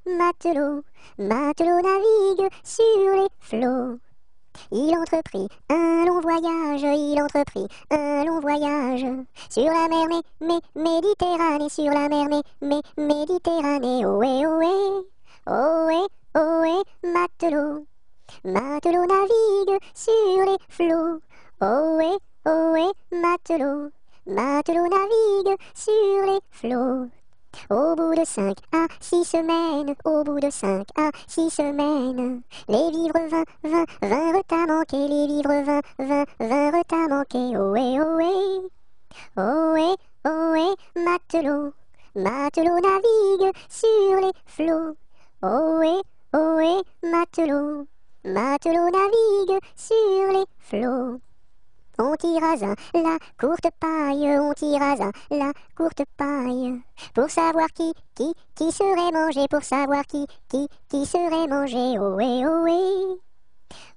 matelot, navigue sur les flots. Il entreprit un long voyage, il entreprit un long voyage sur la mer Méditerranée, sur la mer Méditerranée. Ohé, ohé, ohé, ohé, matelot, matelot navigue sur les flots. Ohé, ohé, matelot, matelot navigue sur les flots. Au bout de 5 à 6 semaines, au bout de 5 à 6 semaines, les vivres vinrent à manquer, les vivres vinrent à manquer. Ohé, ohé, ohé, ohé, matelot, matelot navigue sur les flots. Ohé, ohé, matelot, matelot navigue sur les flots. On tira la courte paille, on tira la courte paille, pour savoir qui serait mangé, pour savoir qui serait mangé. Ohé, ohé,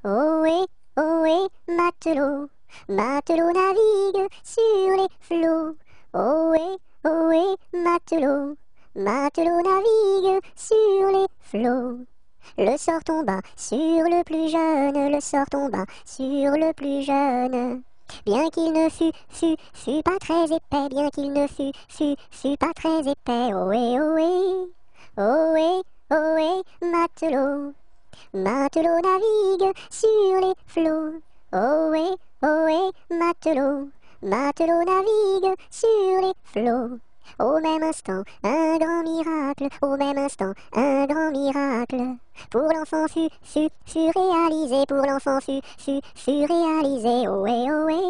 ohé, ohé, matelot, matelot navigue sur les flots. Ohé, ohé, matelot, matelot navigue sur les flots. Le sort tomba sur le plus jeune, le sort tomba sur le plus jeune. Bien qu'il ne fût pas très épais, bien qu'il ne fût pas très épais. Ohé, ohé, ohé, ohé, matelot, matelot navigue sur les flots. Ohé, ohé, matelot, matelot navigue sur les flots. Au même instant, un grand miracle, au même instant, un grand miracle. Pour l'enfant fut réalisé, pour l'enfant fut réalisé. Ohé, ohé,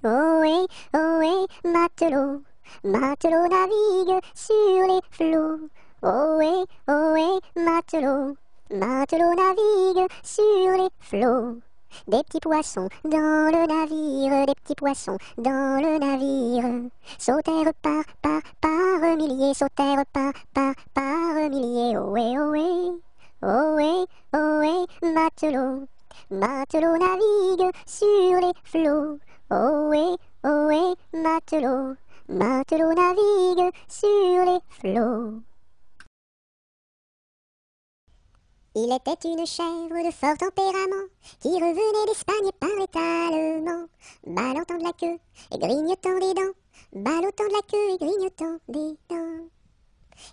ohé, ohé, matelot, matelot navigue sur les flots. Ohé, ohé, matelot, matelot navigue sur les flots. Des petits poissons dans le navire, des petits poissons dans le navire, sautèrent par milliers, sautèrent par milliers. Ohé, ohé, ohé, ohé, matelot, matelot navigue sur les flots. Ohé, ohé, matelot, matelot navigue sur les flots. Il était une chèvre de fort tempérament, qui revenait d'Espagne et parlait allemand, ballottant de la queue et grignotant des dents, ballottant de la queue et grignotant des dents.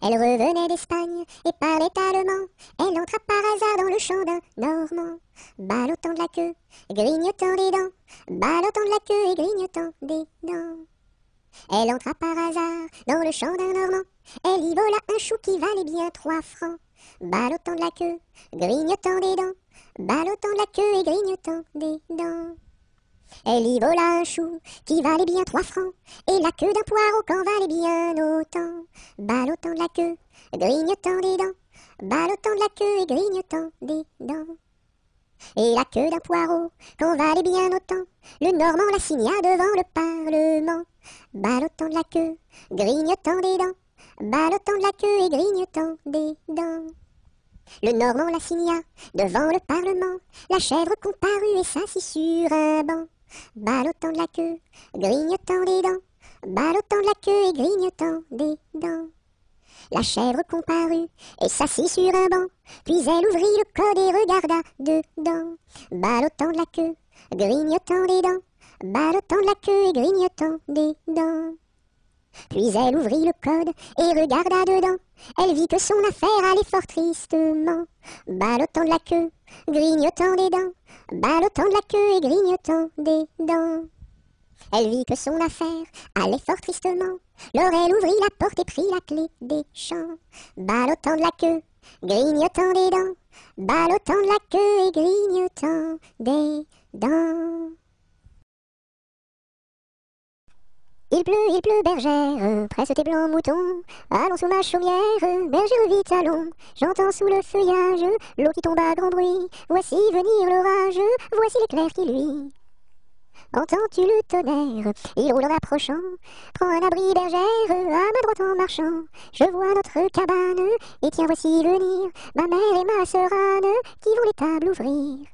Elle revenait d'Espagne et parlait allemand, elle entra par hasard dans le champ d'un Normand, ballottant de la queue, grignotant des dents, ballottant de la queue et grignotant des dents. Elle entra par hasard dans le champ d'un Normand, elle y vola un chou qui valait bien 3 francs, ballottant de la queue, grignotant des dents, ballottant de la queue et grignotant des dents. Elle y vola un chou qui valait bien 3 francs, et la queue d'un poireau qu'en valait bien autant, ballottant de la queue, grignotant des dents, ballottant de la queue et grignotant des dents. Et la queue d'un poireau qu'en valait bien autant, le Normand la signa devant le Parlement, ballottant de la queue, grignotant des dents, ballottant de la queue et grignotant des dents. Le Normand la signa devant le Parlement, la chèvre comparut et s'assit sur un banc, ballottant de la queue, grignotant des dents, ballottant de la queue et grignotant des dents. La chèvre comparut et s'assit sur un banc, puis elle ouvrit le code et regarda dedans, ballottant de la queue, grignotant des dents, ballottant de la queue et grignotant des dents. Puis elle ouvrit le code et regarda dedans, elle vit que son affaire allait fort tristement, ballottant de la queue, grignotant des dents, ballottant de la queue et grignotant des dents. Elle vit que son affaire allait fort tristement, alors elle ouvrit la porte et prit la clé des champs, ballottant de la queue, grignotant des dents, ballottant de la queue et grignotant des dents. Il pleut, bergère, presse tes blancs moutons, allons sous ma chaumière, bergère vite allons, j'entends sous le feuillage l'eau qui tombe à grand bruit, voici venir l'orage, voici l'éclair qui luit. Entends-tu le tonnerre, il roule en approchant, prends un abri bergère, à ma droite en marchant, je vois notre cabane, et tiens voici venir, ma mère et ma sœur Anne, qui vont les tables ouvrir.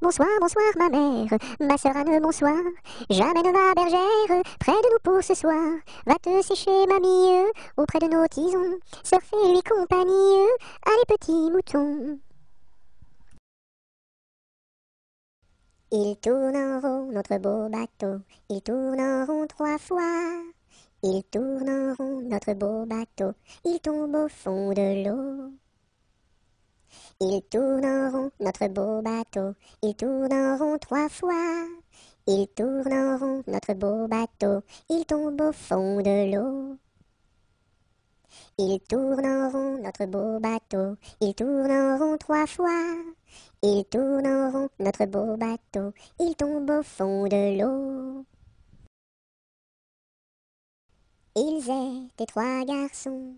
Bonsoir, bonsoir ma sœur Anne, bonsoir. J'amène ma bergère près de nous pour ce soir. Va te sécher, mamie, auprès de nos tisons. Sœur, fais-lui compagnie, allez petits moutons. Il tourne en rond, notre beau bateau, il tourne en rond 3 fois. Il tourne en rond, notre beau bateau, il tombe au fond de l'eau. Il tourne en rond, notre beau bateau, il tourne en rond 3 fois. Il tourne en rond, notre beau bateau, il tombe au fond de l'eau. Il tourne en rond, notre beau bateau, il tourne en rond 3 fois. Il tourne en rond, notre beau bateau, il tombe au fond de l'eau. Ils étaient 3 garçons,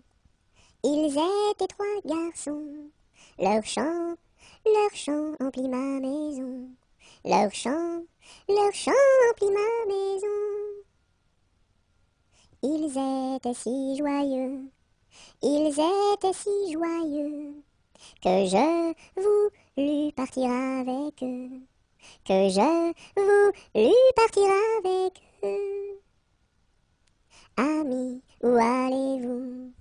ils étaient 3 garçons. Leur chant emplit ma maison. Leur chant emplit ma maison. Ils étaient si joyeux, ils étaient si joyeux, que je voulus partir avec eux, que je voulus partir avec eux. Amis, où allez-vous?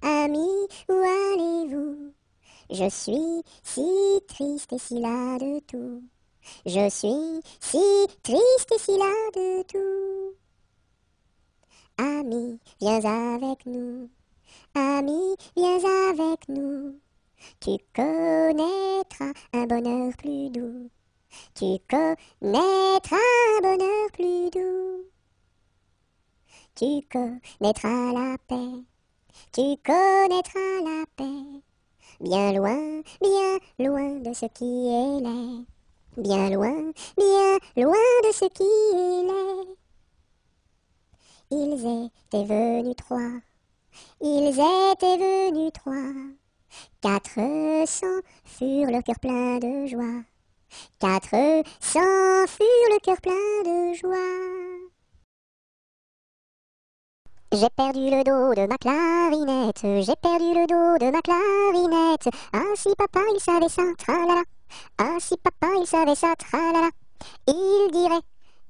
Amis, où allez-vous? Je suis si triste et si las de tout. Je suis si triste et si las de tout. Ami, viens avec nous. Ami, viens avec nous. Tu connaîtras un bonheur plus doux. Tu connaîtras un bonheur plus doux. Tu connaîtras la paix. Tu connaîtras la paix. Bien loin de ce qui est laid. Bien loin de ce qui est laid. Ils étaient venus 3. Ils étaient venus 3. 400 furent le cœur plein de joie. 400 furent le cœur plein de joie. J'ai perdu le dos de ma clarinette, j'ai perdu le dos de ma clarinette. Ah si papa il savait ça, tralala. Ah si papa il savait ça, tralala. Il dirait,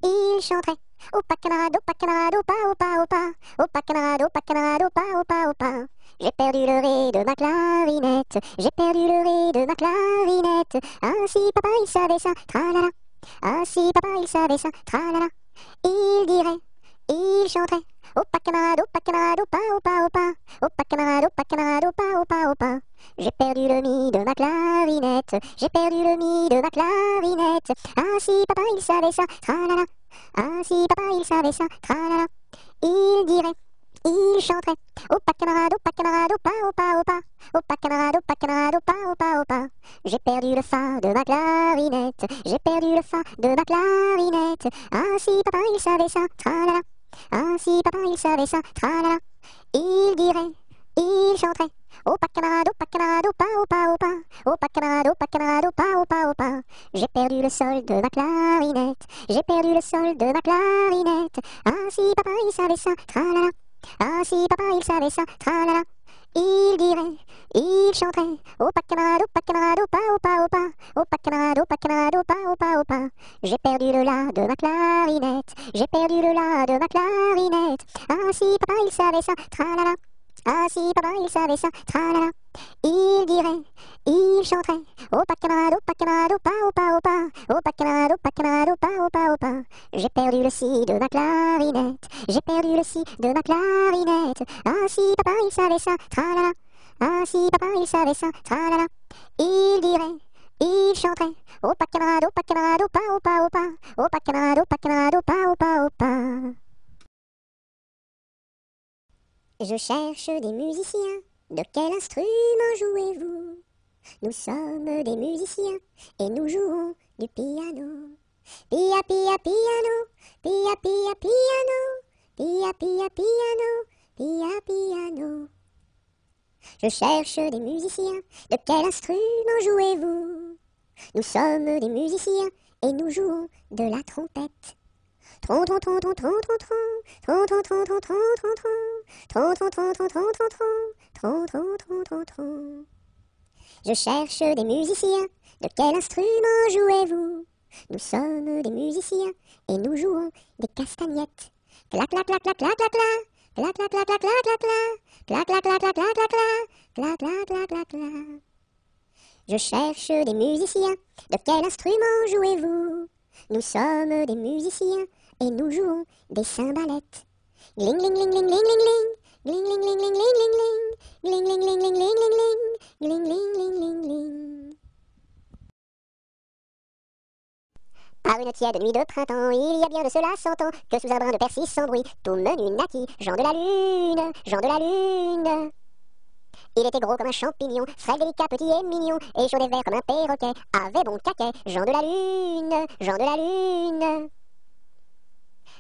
il chanterait. Opa camarade, opa camarade, opa, opa, opa. Opa camarade, opa camarade, opa, opa, opa. J'ai perdu le ré de ma clarinette, j'ai perdu le ré de ma clarinette. Ah si papa il savait ça, tralala. Ah si papa il savait ça, tralala. Il dirait, il chanterait. Opa camarade, opa, opa, opa. Opa camarade, opa, opa, opa. J'ai perdu le mi de ma clarinette. J'ai perdu le mi de ma clarinette. Ah si papa il savait ça, tralala. Ah si papa il savait ça, tralala. Il dirait, il chanterait. Opa camarade, opa, opa, opa. Opa camarade, opa, opa, opa. J'ai perdu le fa de ma clarinette. J'ai perdu le fa de ma clarinette. Ah si papa il savait ça, tralala. Ah si papa il savait ça, tralala. Il dirait, il chanterait. Opa camarade, opa, opa, opa. Opa camarade, opa, opa, opa. J'ai perdu le sol de ma clarinette. J'ai perdu le sol de ma clarinette. Ah si papa il savait ça, tralala. Ah si papa il savait ça, tralala. Il dirait, il chanterait. Opa camarade, opa, opa, opa. Opa camarade, opa, opa, opa. J'ai perdu le la de ma clarinette. J'ai perdu le la de ma clarinette. Ah si papa il savait ça, tralala. Ah si papa il savait ça, tralala. Il dirait, il chanterait. Opa camarade, opa, opa, opa. Opa camarade, opa, opa, opa. J'ai perdu le si de ma clarinette. J'ai perdu le si de ma clarinette. Ah si papa il savait ça, tralala. Ah si papa il savait ça, tralala. Il dirait, il chanterait. Opa camarade, opa, opa, opa. Opa camarade, opa, opa, opa. Je cherche des musiciens. De quel instrument jouez-vous? Nous sommes des musiciens et nous jouons du piano. Pia, pia, piano. Pia, pia, piano. Pia, pia, piano. Pia, piano. Je cherche des musiciens. De quel instrument jouez-vous? Nous sommes des musiciens et nous jouons de la trompette. Tron, tron, tron, tron, tron, tron, tron. Tron, tron, tron, tron, tron, tron, tron. Tron, tron, tron, tron, tron, tron, tron. Tron, tron, tron, tron, tron. Je cherche des musiciens. De quel instrument jouez-vous? Nous sommes des musiciens et nous jouons des castagnettes. Clac, clac, clac, clac, clac, clac, clac. Clac, clac, clac, clac, clac, clac, clac. Clac, clac, clac, clac, clac, clac, clac. Clac, clac, clac, clac, clac. Je cherche des musiciens. De quel instrument jouez-vous? Nous sommes des musiciens et nous jouons des cymbalettes. Gling, gling, gling, gling, gling, gling, gling. Gling, gling, gling, gling, gling, gling, gling. Gling, gling, gling, gling, gling, gling, gling. Gling, gling, gling, gling, gling. Par une tiède nuit de printemps, il y a bien de cela 100 ans, que sous un brin de persil sans bruit, tout menu naquit, Jean de la Lune, Jean de la Lune. Il était gros comme un champignon, frais, délicat, petit et mignon, et chaud et vert comme un perroquet, avait bon caquet, Jean de la Lune, Jean de la Lune.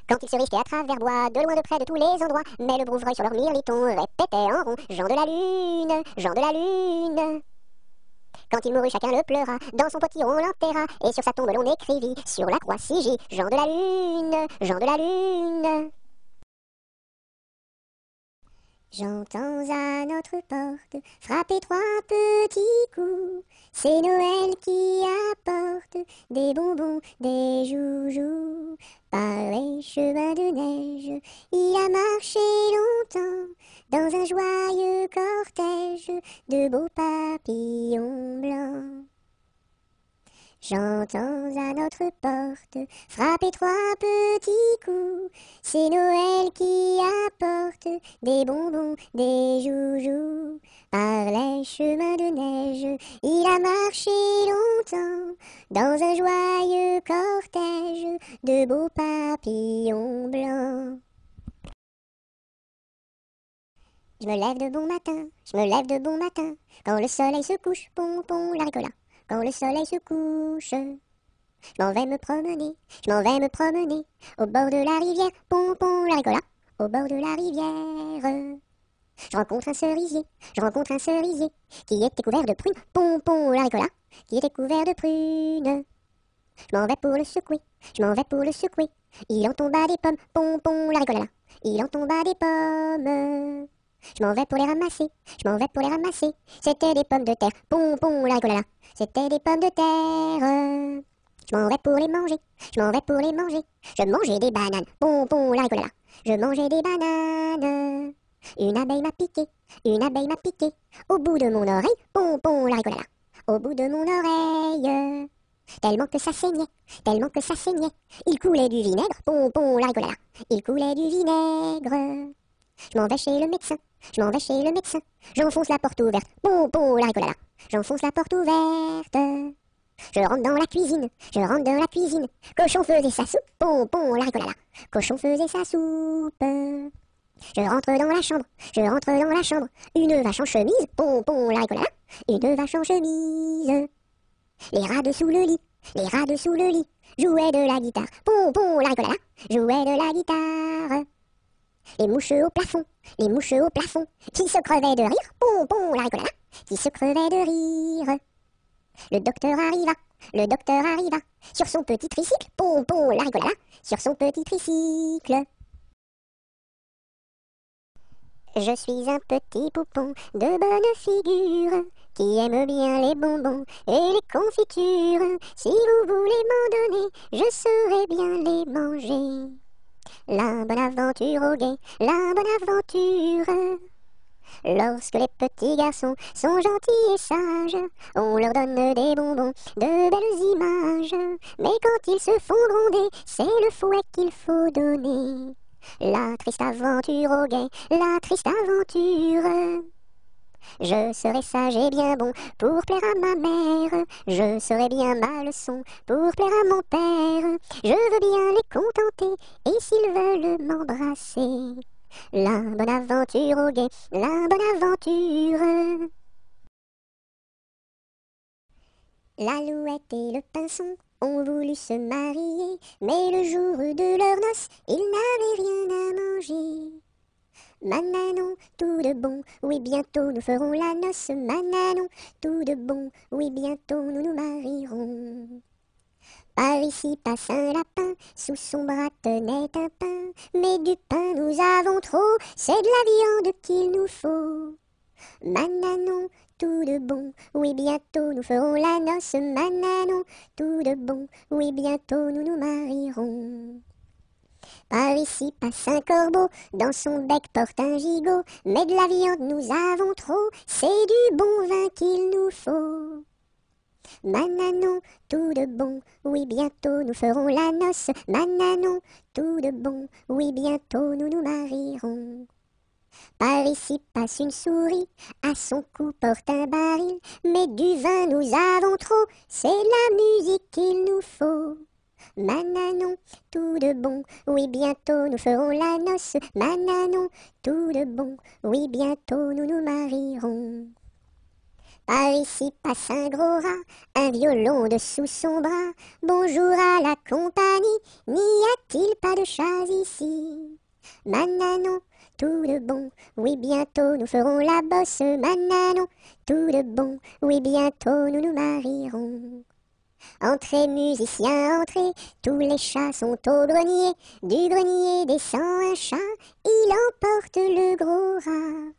Quand il se risquait à travers bois, de loin de près de tous les endroits, mais le brouvreuil sur leur mirliton répétait en rond, Jean de la Lune, Jean de la Lune. Quand il mourut, chacun le pleura, dans son potiron l'enterra, et sur sa tombe l'on écrivit, sur la croix sigil, Jean de la Lune, Jean de la Lune. J'entends à notre porte frapper 3 petits coups. C'est Noël qui apporte des bonbons, des joujoux. Par les chemins de neige, il a marché longtemps dans un joyeux cortège de beaux papillons blancs. J'entends à notre porte frapper 3 petits coups. C'est Noël qui apporte des bonbons, des joujoux. Par les chemins de neige, il a marché longtemps dans un joyeux cortège de beaux papillons blancs. Je me lève de bon matin, je me lève de bon matin, quand le soleil se couche, pompon la ricola. Quand le soleil se couche, je m'en vais me promener, je m'en vais me promener, au bord de la rivière, pompon la ricola, au bord de la rivière. Je rencontre un cerisier, qui était couvert de prunes, pompon la ricola, qui était couvert de prunes. Je m'en vais pour le secouer, je m'en vais pour le secouer, il en tomba des pommes, pompon la ricola, il en tomba des pommes. Je m'en vais pour les ramasser, je m'en vais pour les ramasser. C'était des pommes de terre, pompon la ricolala. C'était des pommes de terre. Je m'en vais pour les manger, je m'en vais pour les manger. Je mangeais des bananes, pompon la ricolala. Je mangeais des bananes. Une abeille m'a piqué, une abeille m'a piqué. Au bout de mon oreille, pompon la ricolala. Au bout de mon oreille. Tellement que ça saignait, tellement que ça saignait. Il coulait du vinaigre, pompon la ricolala. Il coulait du vinaigre. Je m'en vais chez le médecin, je m'en vais chez le médecin. J'enfonce la porte ouverte, pompon la ricolala. J'enfonce la porte ouverte. Je rentre dans la cuisine, je rentre dans la cuisine. Cochon faisait sa soupe, pompon la ricolala. Cochon faisait sa soupe. Je rentre dans la chambre, je rentre dans la chambre. Une vache en chemise, pompon la ricolala. Une vache en chemise. Les rats dessous le lit, les rats dessous le lit. Jouaient de la guitare, pompon la ricolala. Jouaient de la guitare. Les mouches au plafond, les mouches au plafond, qui se crevaient de rire, pompon la ricolala, qui se crevaient de rire. Le docteur arriva, sur son petit tricycle, pompon la ricolala, sur son petit tricycle. Je suis un petit poupon de bonne figure, qui aime bien les bonbons et les confitures. Si vous voulez m'en donner, je saurai bien les manger. La bonne aventure au guet, la bonne aventure. Lorsque les petits garçons sont gentils et sages, on leur donne des bonbons, de belles images. Mais quand ils se font gronder, c'est le fouet qu'il faut donner. La triste aventure au guet, la triste aventure. Je serai sage et bien bon pour plaire à ma mère. Je saurai bien ma leçon pour plaire à mon père. Je veux bien les contenter et s'ils veulent m'embrasser. La bonne aventure au guet, la bonne aventure. L'Alouette et le Pinson ont voulu se marier, mais le jour de leur noces, ils n'avaient rien à manger. Mananon, tout de bon, oui bientôt nous ferons la noce. Mananon, tout de bon, oui bientôt nous nous marierons. Par ici passe un lapin, sous son bras tenait un pain. Mais du pain nous avons trop, c'est de la viande qu'il nous faut. Mananon, tout de bon, oui bientôt nous ferons la noce. Mananon, tout de bon, oui bientôt nous nous marierons. Par ici passe un corbeau, dans son bec porte un gigot. Mais de la viande nous avons trop, c'est du bon vin qu'il nous faut. Mananon, tout de bon, oui bientôt nous ferons la noce. Mananon, tout de bon, oui bientôt nous nous marierons. Par ici passe une souris, à son cou porte un baril, mais du vin nous avons trop, c'est la musique qu'il nous faut. Mananon, tout de bon, oui bientôt nous ferons la noce. Mananon, tout de bon, oui bientôt nous nous marierons. Par ici passe un gros rat, un violon dessous son bras. Bonjour à la compagnie, n'y a-t-il pas de chat ici? Mananon, tout de bon, oui bientôt nous ferons la bosse. Mananon, tout de bon, oui bientôt nous nous marierons. Entrez musiciens, entrez, tous les chats sont au grenier. Du grenier descend un chat, il emporte le gros rat.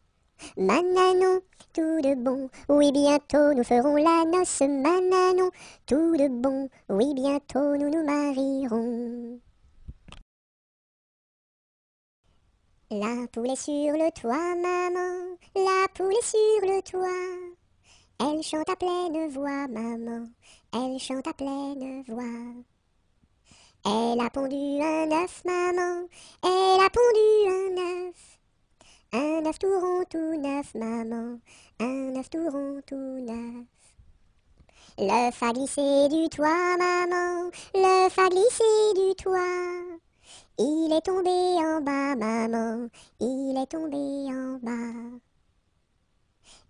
Mananon, tout de bon, oui bientôt nous ferons la noce. Mananon, tout de bon, oui bientôt nous nous marierons. La poule est sur le toit, maman, la poule est sur le toit. Elle chante à pleine voix, maman, elle chante à pleine voix. Elle a pondu un œuf, maman, elle a pondu un œuf. Un œuf tout rond, tout neuf, maman, un œuf tout rond, tout neuf. L'œuf a glissé du toit, maman, l'œuf a glissé du toit. Il est tombé en bas, maman, il est tombé en bas.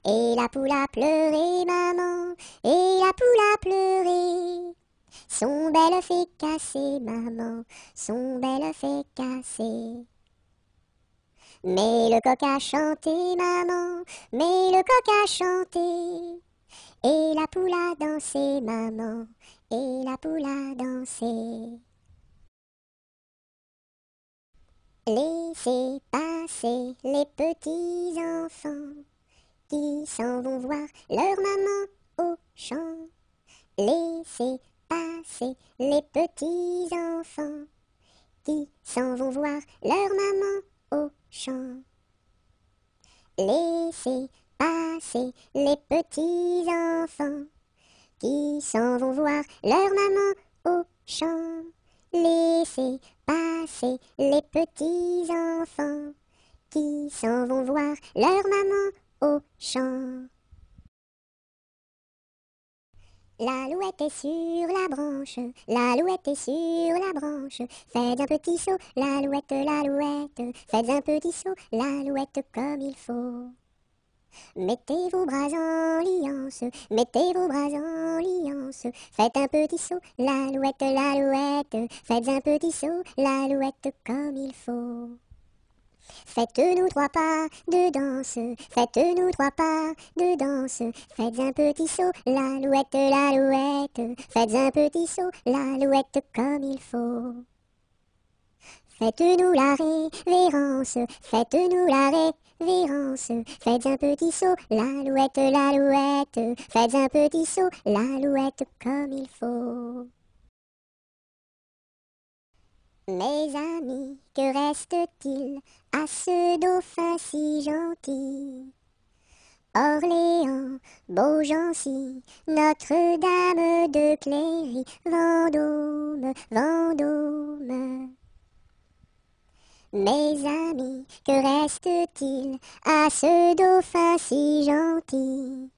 Et la poule a pleuré, maman, et la poule a pleuré. Son bel œuf est cassé, maman, son bel œuf est cassé. Mais le coq a chanté, maman, mais le coq a chanté. Et la poule a dansé, maman, et la poule a dansé. Laissez passer les petits enfants qui s'en vont voir leur maman au champ. Laissez passer les petits enfants qui s'en vont voir leur maman au champ. Laissez passer les petits enfants qui s'en vont voir leur maman au champ. Laissez passer les petits enfants qui s'en vont voir leur maman au champ. L'alouette est sur la branche, l'alouette est sur la branche. Faites un petit saut, l'alouette, l'alouette. Faites un petit saut, l'alouette comme il faut. Mettez vos bras en liance, mettez vos bras en liance. Faites un petit saut, l'alouette, l'alouette. Faites un petit saut, l'alouette comme il faut. Faites-nous 3 pas de danse, faites-nous 3 pas de danse. Faites un petit saut, l'alouette, l'alouette. Faites un petit saut, l'alouette comme il faut. Faites-nous la révérence, faites-nous la révérence. Faites un petit saut, l'alouette, l'alouette. Faites un petit saut, l'alouette comme il faut. Mes amis, que reste-t-il à ce dauphin si gentil? Orléans, Beaugency, Notre-Dame de Cléry, Vendôme, Vendôme. Mes amis, que reste-t-il à ce dauphin si gentil?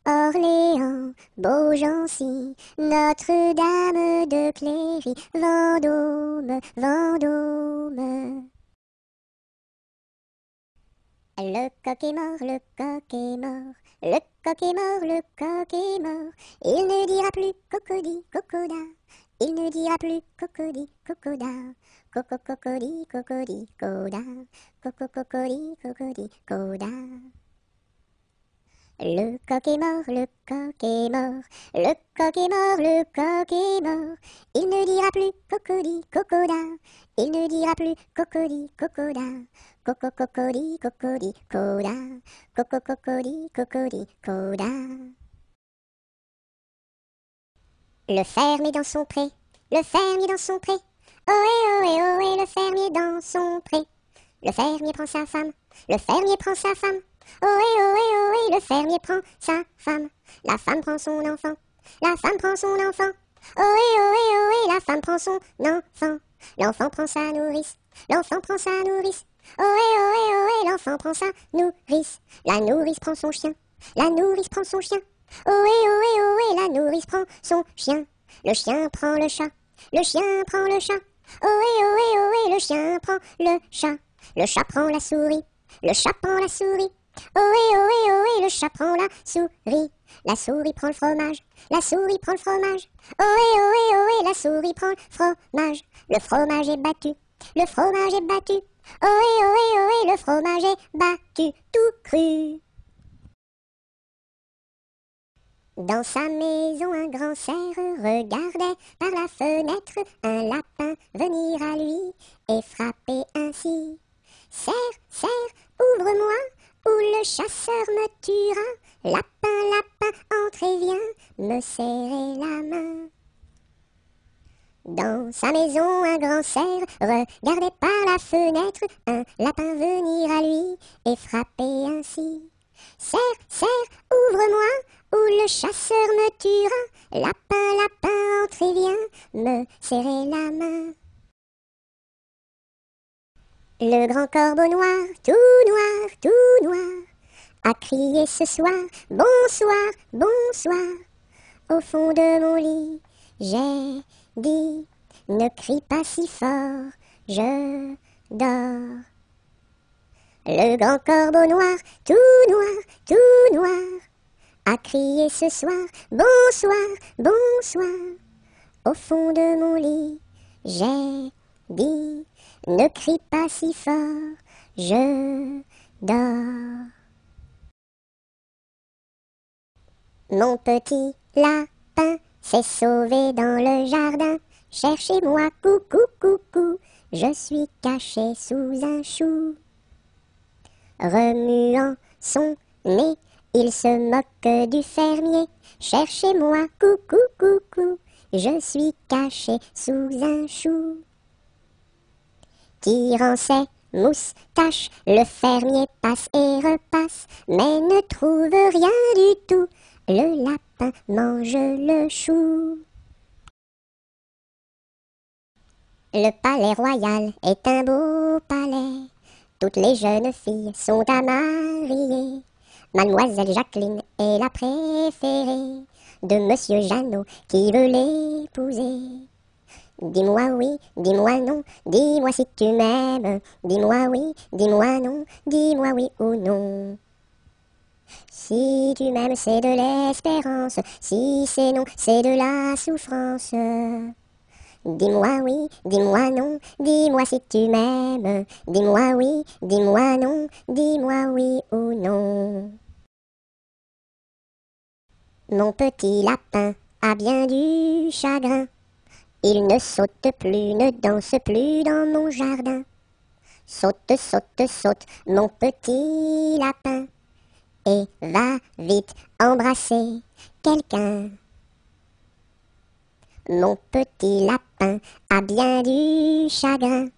Orléans, Beaugency, Notre-Dame de Cléry, Vendôme, Vendôme. Le coq est mort, le coq est mort, le coq est mort, le coq est mort. Il ne dira plus cocody, cocoda, il ne dira plus cocody, cocoda. Coco, cocody, cocody, coda, coco, cocody, cocody, coda. Le coq est mort, le coq est mort, le coq est mort, le coq est mort. Il ne dira plus cocody, cocoda, il ne dira plus cocody, cocoda. Coco, cocody, cocody, coda, coco, cocody, cocody, coda. Le fermier dans son pré, le fermier dans son pré. Ohé, ohé, ohé, le fermier dans son pré. Le fermier prend sa femme, le fermier prend sa femme. Ohé, ohé, ohé, le fermier prend sa femme. La femme prend son enfant, La femme prend son enfant. Ohé, ohé, ohé, la femme prend son enfant. L'enfant prend sa nourrice. L'enfant prend sa nourrice. Ohé, ohé, ohé, l'enfant prend sa nourrice. La nourrice prend son chien. La nourrice prend son chien. Ohé, ohé, ohé, la nourrice prend son chien. Le chien prend le chat. Le chien prend le chat. Ohé, ohé, ohé, le chien prend le chat. Le chat prend la souris. Le chat prend la souris. Ohé, ohé, ohé, le chat prend la souris. La souris prend le fromage. La souris prend le fromage. Ohé, ohé, ohé, la souris prend le fromage. Le fromage est battu. Le fromage est battu. Ohé, ohé, ohé, le fromage est battu tout cru. Dans sa maison, un grand cerf regardait par la fenêtre un lapin venir à lui et frapper ainsi. Cerf, cerf, ouvre-moi, ou le chasseur me tuera. Lapin, lapin, entre et viens me serrer la main. Dans sa maison, un grand cerf regardait par la fenêtre un lapin venir à lui et frapper ainsi. Cerf, cerf, ouvre-moi, ou le chasseur me tuera. Lapin, lapin, entre et viens me serrer la main. Le grand corbeau noir, tout noir, a crié ce soir, bonsoir, bonsoir. Au fond de mon lit, j'ai dit, ne crie pas si fort, je dors. Le grand corbeau noir, tout noir, a crié ce soir, bonsoir, bonsoir. Au fond de mon lit, j'ai dit, ne crie pas si fort, je dors. Mon petit lapin s'est sauvé dans le jardin. Cherchez-moi, coucou, coucou, je suis caché sous un chou. Remuant son nez, il se moque du fermier. Cherchez-moi, coucou, coucou, je suis caché sous un chou. Tirant ses moustaches, le fermier passe et repasse, mais ne trouve rien du tout. Le lapin mange le chou. Le palais royal est un beau palais. Toutes les jeunes filles sont à marier. Mademoiselle Jacqueline est la préférée de Monsieur Jeannot qui veut l'épouser. Dis-moi oui, dis-moi non, dis-moi si tu m'aimes. Dis-moi oui, dis-moi non, dis-moi oui ou non. Si tu m'aimes, c'est de l'espérance. Si c'est non, c'est de la souffrance. Dis-moi oui, dis-moi non, dis-moi si tu m'aimes. Dis-moi oui, dis-moi non, dis-moi oui ou non. Mon petit lapin a bien du chagrin. Il ne saute plus, ne danse plus dans mon jardin. Saute, saute, saute, mon petit lapin, et va vite embrasser quelqu'un. Mon petit lapin a bien du chagrin.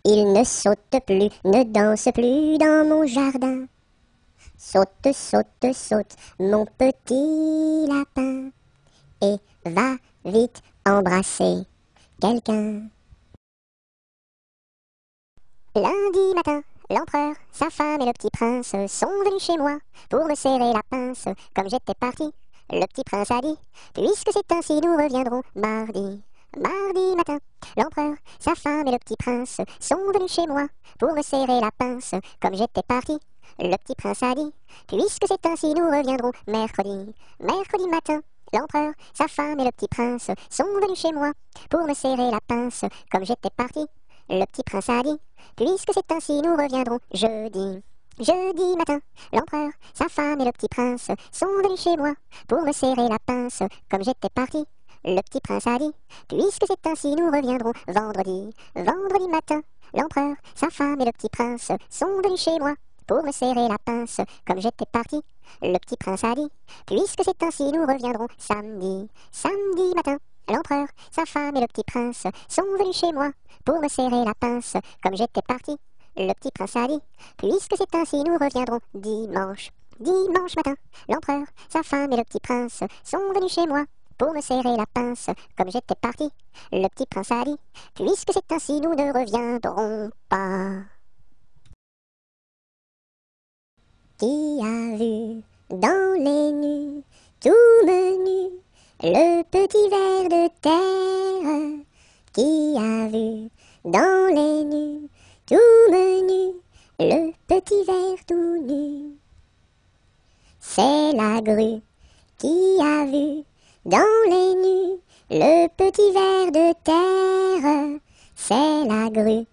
Il ne saute plus, ne danse plus dans mon jardin. Saute, saute, saute, mon petit lapin, et va vite embrasser quelqu'un. Lundi matin, l'empereur, sa femme et le petit prince sont venus chez moi pour me serrer la pince. Comme j'étais parti, le petit prince a dit, puisque c'est ainsi, nous reviendrons mardi. Mardi matin, l'empereur, sa femme et le petit prince sont venus chez moi pour me serrer la pince. Comme j'étais parti, le petit prince a dit, puisque c'est ainsi, nous reviendrons mercredi. Mercredi matin, l'empereur, sa femme et le petit prince sont venus chez moi pour me serrer la pince. Comme j'étais parti, le petit prince a dit, puisque c'est ainsi, nous reviendrons jeudi. Jeudi matin, l'empereur, sa femme et le petit prince sont venus chez moi pour me serrer la pince. Comme j'étais parti, le petit prince a dit, puisque c'est ainsi, nous reviendrons vendredi. Vendredi matin, l'empereur, sa femme et le petit prince sont venus chez moi pour me serrer la pince. Comme j'étais parti, le petit prince a dit, puisque c'est ainsi, nous reviendrons samedi. Samedi matin, l'empereur, sa femme et le petit prince sont venus chez moi pour me serrer la pince. Comme j'étais parti, le petit prince a dit, puisque c'est ainsi, nous reviendrons dimanche. Dimanche matin, l'empereur, sa femme et le petit prince sont venus chez moi pour me serrer la pince. Comme j'étais parti, le petit prince a dit, puisque c'est ainsi, nous ne reviendrons pas. Qui a vu dans les nues, tout menu, le petit ver de terre? Qui a vu dans les nues, tout menu, le petit ver tout nu? C'est la grue qui a vu dans les nues le petit ver de terre. C'est la grue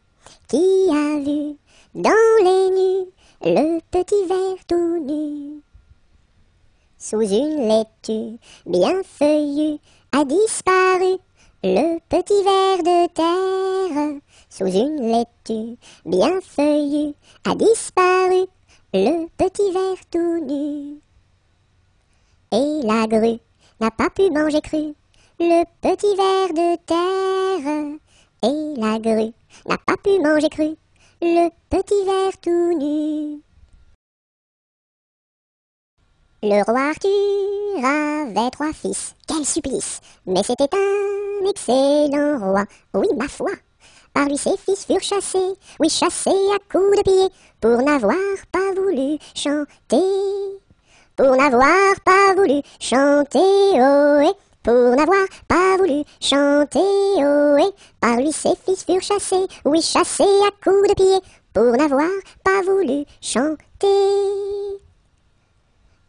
qui a vu dans les nues le petit ver tout nu. Sous une laitue bien feuillue a disparu le petit ver de terre. Sous une laitue bien feuillue a disparu le petit ver tout nu. Et la grue n'a pas pu manger cru le petit ver de terre. Et la grue n'a pas pu manger cru le petit ver tout nu. Le roi Arthur avait 3 fils, quel supplice! Mais c'était un excellent roi, oui ma foi. Par lui ses fils furent chassés, oui chassés à coups de pied, pour n'avoir pas voulu chanter. Pour n'avoir pas voulu chanter, ohé, pour n'avoir pas voulu chanter, ohé. Par lui ses fils furent chassés, oui chassés à coups de pied, pour n'avoir pas voulu chanter.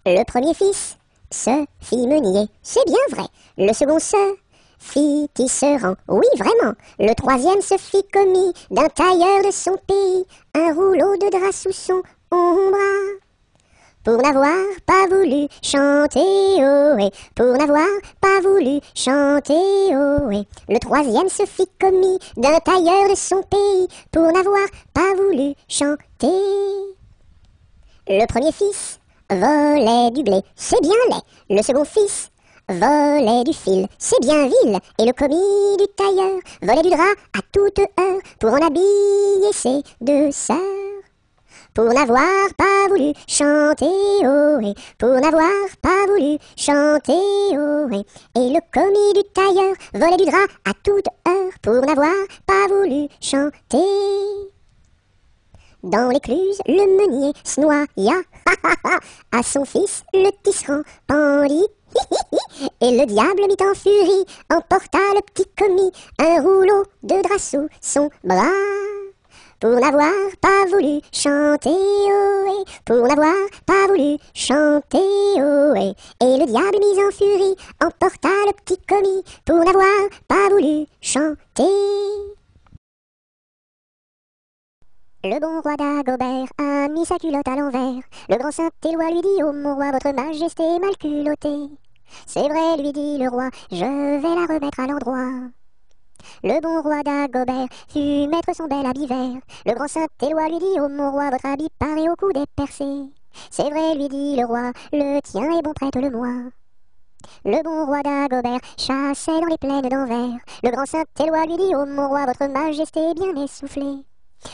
Le premier fils se fit meunier, c'est bien vrai. Le second se fit tisserand, oui vraiment. Le troisième se fit commis d'un tailleur de son pays, un rouleau de drap sous son bras. Pour n'avoir pas voulu chanter, ohé, pour n'avoir pas voulu chanter, ohé. Le troisième se fit commis d'un tailleur de son pays, pour n'avoir pas voulu chanter. Le premier fils volait du blé, c'est bien laid. Le second fils volait du fil, c'est bien vil. Et le commis du tailleur volait du drap à toute heure, pour en habiller ses 2 sœurs. Pour n'avoir pas voulu chanter, ohé, pour n'avoir pas voulu chanter, ohé. Et le commis du tailleur volait du drap à toute heure, pour n'avoir pas voulu chanter. Dans l'écluse, le meunier se noya, à son fils le tisserand pendit. Et le diable mit en furie, emporta le petit commis, un rouleau de drap sous son bras. Pour n'avoir pas voulu chanter, ohé, pour n'avoir pas voulu chanter, ohé. Et le diable mis en furie, emporta le petit commis, pour n'avoir pas voulu chanter. Le bon roi d'Agobert a mis sa culotte à l'envers. Le grand Saint-Éloi lui dit, ô mon roi, votre majesté est mal culottée. C'est vrai, lui dit le roi, je vais la remettre à l'endroit. Le bon roi d'Agobert fut mettre son bel habit vert. Le grand Saint-Éloi lui dit, ô mon roi, votre habit paraît au cou des percés. C'est vrai, lui dit le roi, le tien est bon, prête-le-moi. Le bon roi d'Agobert chassait dans les plaines d'Anvers. Le grand Saint-Éloi lui dit, ô mon roi, votre majesté est bien essoufflée.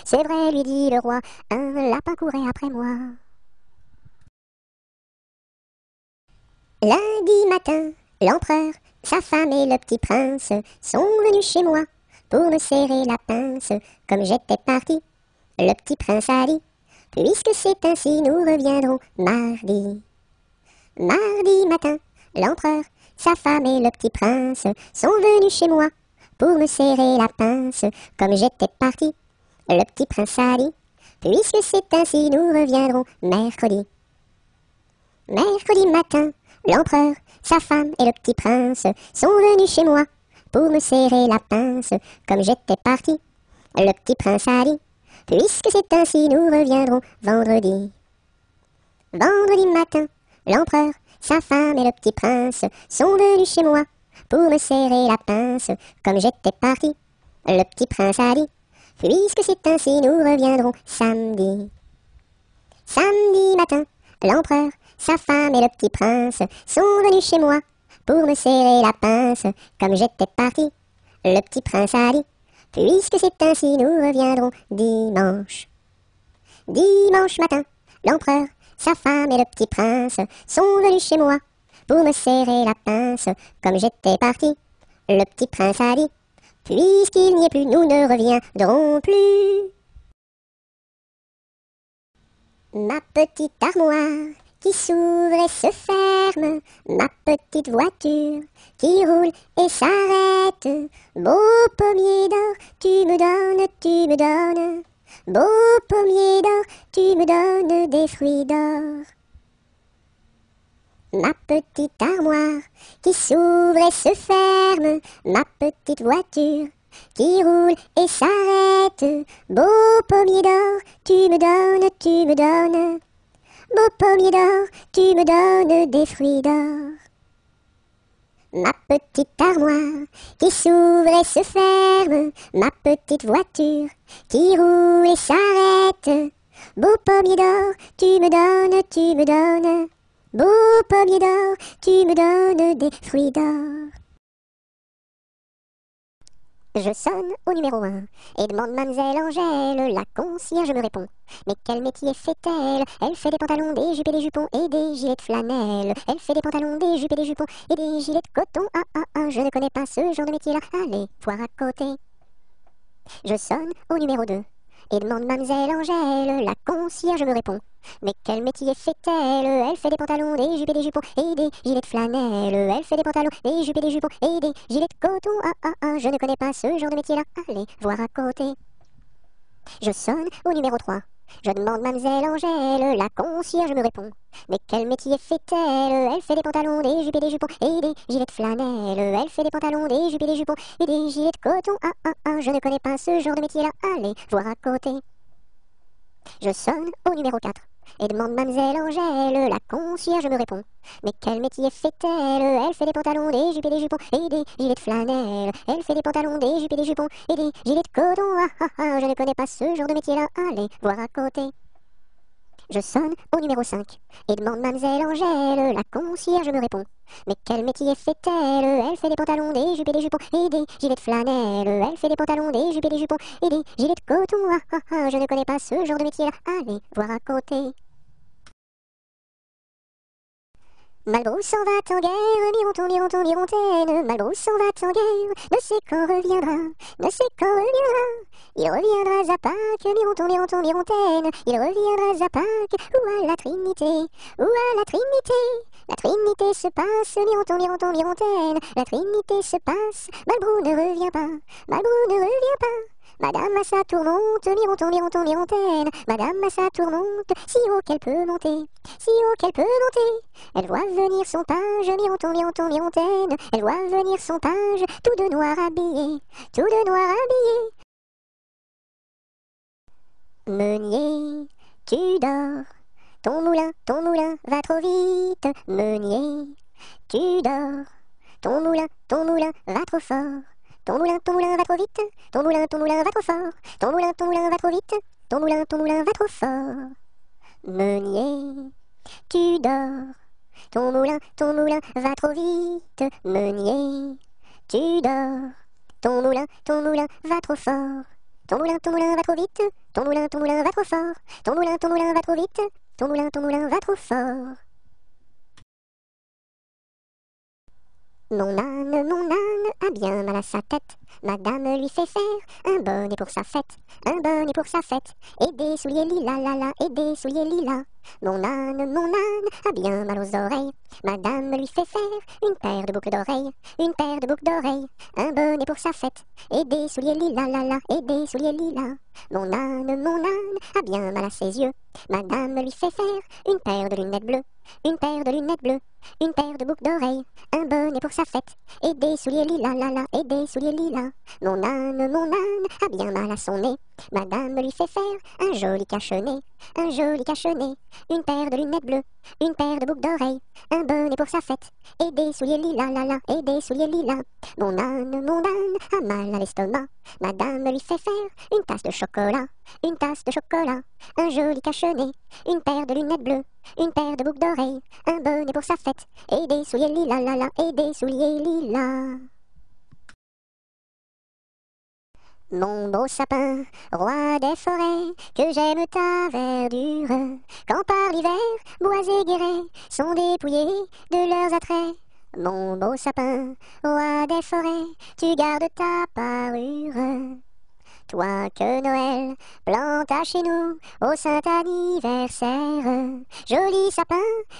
C'est vrai, lui dit le roi, un lapin courait après moi. Lundi matin, l'empereur, sa femme et le petit prince sont venus chez moi pour me serrer la pince. Comme j'étais parti, le petit prince a dit, puisque c'est ainsi, nous reviendrons mardi. Mardi matin, l'empereur, sa femme et le petit prince sont venus chez moi pour me serrer la pince. Comme j'étais parti, le petit prince a dit, puisque c'est ainsi, nous reviendrons mercredi. Mercredi matin, l'empereur, sa femme et le petit prince sont venus chez moi pour me serrer la pince. Comme j'étais parti, le petit prince a dit, puisque c'est ainsi, nous reviendrons vendredi. Vendredi matin, l'empereur, sa femme et le petit prince sont venus chez moi pour me serrer la pince. Comme j'étais parti, le petit prince a dit, puisque c'est ainsi, nous reviendrons samedi. Samedi matin, l'empereur, sa femme et le petit prince sont venus chez moi pour me serrer la pince. Comme j'étais parti, le petit prince a dit, puisque c'est ainsi, nous reviendrons dimanche. Dimanche matin, l'empereur, Sa femme et le petit prince sont venus chez moi pour me serrer la pince comme j'étais parti. Le petit prince a dit, puisqu'il n'y est plus, nous ne reviendrons plus. Ma petite armoire qui s'ouvre et se ferme, ma petite voiture qui roule et s'arrête. Beau pommier d'or, tu me donnes. Beau pommier d'or, tu me donnes des fruits d'or. Ma petite armoire qui s'ouvre et se ferme, ma petite voiture qui roule et s'arrête. Beau pommier d'or, tu me donnes. Beau pommier d'or, tu me donnes des fruits d'or. Ma petite armoire qui s'ouvre et se ferme, ma petite voiture qui roule et s'arrête. Beau pommier d'or, tu me donnes. Beau pommier d'or, tu me donnes des fruits d'or. Je sonne au numéro 1 et demande mademoiselle Angèle, la concierge me répond. Mais quel métier fait-elle? Elle fait des pantalons, des jupes et des jupons et des gilets de flanelle. Elle fait des pantalons, des jupes et des jupons et des gilets de coton. Je ne connais pas ce genre de métier-là. Allez, voir à côté. Je sonne au numéro 2 et demande mademoiselle Angèle, la concierge me répond. Mais quel métier fait-elle? Elle fait des pantalons, des jupes et des jupons et des gilets de flanelle. Elle fait des pantalons, des jupes et des jupons et des gilets de coton. Je ne connais pas ce genre de métier-là. Allez, voir à côté. Je sonne au numéro 3. Je demande mademoiselle Angèle, la concierge me répond. Mais quel métier fait-elle? Elle fait des pantalons, des jupes et des jupons et des gilets de flanelle. Elle fait des pantalons, des jupes et des jupons et des gilets de coton. Je ne connais pas ce genre de métier-là. Allez, voir à côté. Je sonne au numéro 4 et demande mademoiselle Angèle, la concierge me répond. Mais quel métier fait-elle? Elle fait des pantalons, des jupes et des jupons et des gilets de flanelle. Elle fait des pantalons, des jupes et des jupons et des gilets de coton. Je ne connais pas ce genre de métier-là. Allez, voir à côté. Je sonne au numéro 5 et demande mademoiselle Angèle, la concierge me répond. Mais quel métier fait-elle? Elle fait des pantalons, des jupes et des jupons et des gilets de flanelle. Elle fait des pantalons, des jupes et des jupons et des gilets de coton. Je ne connais pas ce genre de métier-là. Allez, voir à côté. Malbrousse s'en va en guerre, Mirontaine. Malbrousse s'en va en guerre, ne sait quand reviendra. Il reviendra à Pâques, Mirontaine. Il reviendra à Pâques, ou à la Trinité. La Trinité se passe, Mirontaine. La Trinité se passe, Malbrou ne revient pas. Madame à sa tourmente, Mirontaine. Madame à sa tourmente, si haut qu'elle peut monter. Elle voit venir son page, Mirontaine. Elle voit venir son page, tout de noir habillé. Meunier, tu dors. Ton moulin va trop vite. Meunier, tu dors. Ton moulin va trop fort. Ton moulin va trop vite. Ton moulin va trop fort. Ton moulin va trop vite. Ton moulin va trop fort. Meunier, tu dors. Ton moulin va trop vite. Meunier, tu dors. Ton moulin va trop fort. Ton moulin va trop vite. Ton moulin va trop fort. Ton moulin va trop vite. Ton moulin va trop fort. Mon âne a bien mal à sa tête. Madame lui fait faire un bonnet pour sa fête. Et des souliers lilas, et des souliers lilas. Mon âne a bien mal aux oreilles. Madame lui fait faire une paire de boucles d'oreilles. Un bonnet pour sa fête. Et des souliers lilas, et des souliers lilas. Mon âne a bien mal à ses yeux. Madame lui fait faire une paire de lunettes bleues. Une paire de boucles d'oreilles. Un bonnet pour sa fête. Et des souliers lilas, et des souliers lilas. Mon âne a bien mal à son nez. Madame lui fait faire un joli cache-nez. Une paire de lunettes bleues. Une paire de boucles d'oreilles. Un bonnet pour sa fête. Et des souliers lilas, et des souliers lilas. Mon âne a mal à l'estomac. Madame lui fait faire une tasse de chocolat. Un joli cache-nez. Une paire de lunettes bleues. Une paire de boucles d'oreilles. Un bonnet pour sa fête. Et des souliers lilas, et des souliers lilas. Mon beau sapin, roi des forêts, que j'aime ta verdure, quand par l'hiver, bois et guérets sont dépouillés de leurs attraits. Mon beau sapin, roi des forêts, tu gardes ta parure. Toi que Noël planta chez nous au saint anniversaire. Joli sapin,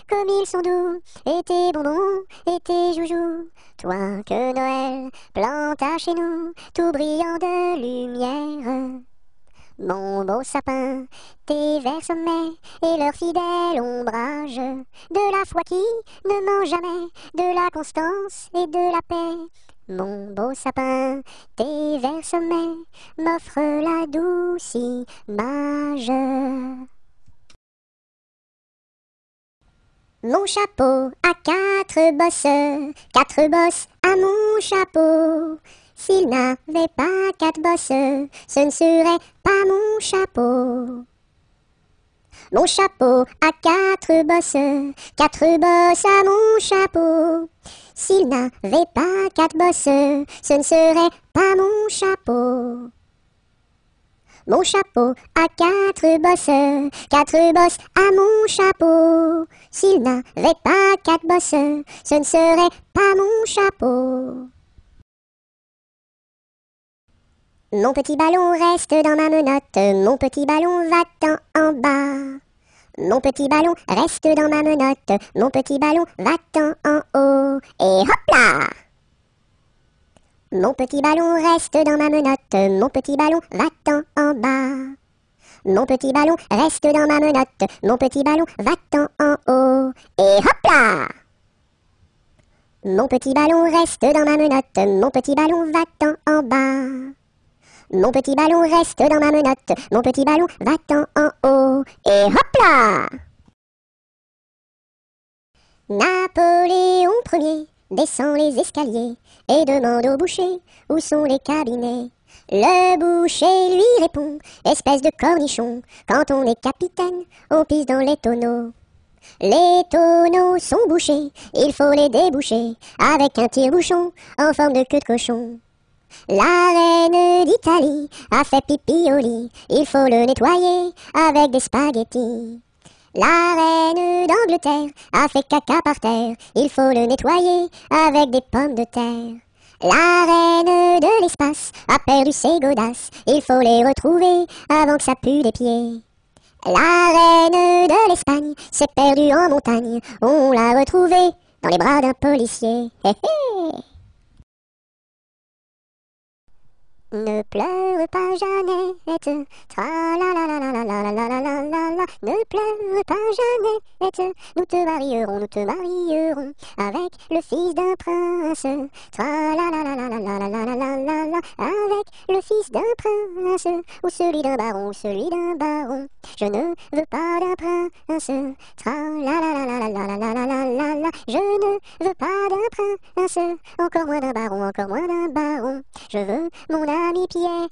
comme ils sont doux, et tes bonbons, et tes joujoux. Toi que Noël planta chez nous, tout brillant de lumière. Mon beau sapin, tes verts sommets et leur fidèle ombrage, de la foi qui ne ment jamais, de la constance et de la paix. Mon beau sapin, tes verts sommets m'offrent la douce image. Mon chapeau a quatre bosses à mon chapeau. S'il n'avait pas quatre bosses, ce ne serait pas mon chapeau. Mon chapeau a quatre bosses à mon chapeau. S'il n'avait pas quatre bosses, ce ne serait pas mon chapeau. Mon chapeau a quatre bosses à mon chapeau. S'il n'avait pas quatre bosses, ce ne serait pas mon chapeau. Mon petit ballon reste dans ma menotte, mon petit ballon va-t'en en bas. Mon petit ballon reste dans ma menotte, mon petit ballon va-t'en en haut. Et hop là! Mon petit ballon reste dans ma menotte, mon petit ballon va-t'en en bas. Mon petit ballon reste dans ma menotte, mon petit ballon va-t'en en haut. Et hop là! Mon petit ballon reste dans ma menotte, mon petit ballon va-t'en en bas. Mon petit ballon reste dans ma menotte, mon petit ballon va-t'en en haut. Et hop là! Napoléon Ier descend les escaliers et demande au boucher où sont les cabinets. Le boucher lui répond, espèce de cornichon, quand on est capitaine, on pisse dans les tonneaux. Les tonneaux sont bouchés, il faut les déboucher avec un tire-bouchon en forme de queue de cochon. La reine d'Italie a fait pipi au lit, il faut le nettoyer avec des spaghettis. La reine d'Angleterre a fait caca par terre, il faut le nettoyer avec des pommes de terre. La reine de l'espace a perdu ses godasses, il faut les retrouver avant que ça pue des pieds. La reine de l'Espagne s'est perdue en montagne, on l'a retrouvée dans les bras d'un policier. Hé hé! Ne pleure pas Jeannette, tra-la-la-la-la-la-la-la-la-la-la. Ne pleure pas Jeannette, nous te marierons avec le fils d'un prince. Tra-la-la-la-la-la-la-la-la-la-la, avec le fils d'un prince, ou celui d'un baron, Je ne veux pas d'un prince, tra-la-la-la-la-la-la-la-la-la. Je ne veux pas d'un prince, encore moins d'un baron. Je veux mon ami Pierre,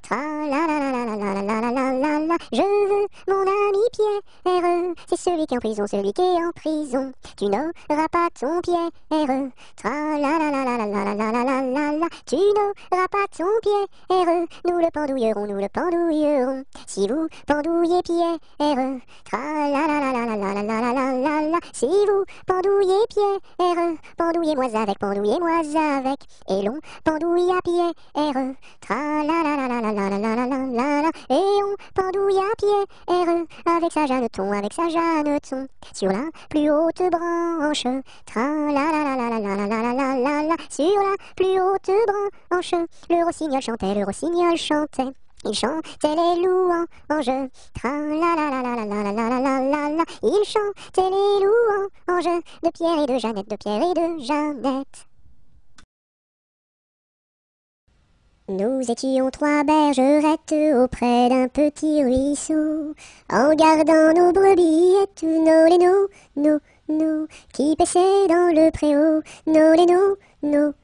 tra-la-la-la-la-la-la-la-la-la-la. Je veux mon ami Pierre, c'est celui qui est en prison, Tu n'auras pas ton Pierre, tra-la-la-la-la-la-la-la-la-la-la. Tu n'auras pas ton Pierre, nous le pendouillerons. Si vous pendouillez Pierre, tra-la-la-la-la-la-la-la-la-la-la. Si vous pendouillez Pierre, pendouillez-moi avec, et l'on pendouille à Pierre, tra-la-la-la-la-la-la-la-la-la-la. Et on pendouille à Pierre, avec sa Jeanneton, sur la plus haute branche, tra-la-la-la-la-la-la-la-la-la. Sur la plus haute branche, le rossignol chantait. Il chantait les louanges, tra-la-la-la-la-la-la-la-la-la. Il chantait les louanges de Pierre et de Jeannette. Nous étions trois bergerettes auprès d'un petit ruisseau, en gardant nos brebillettes, nos lénos, nos, qui paissaient dans le préau, nos lénos, nos.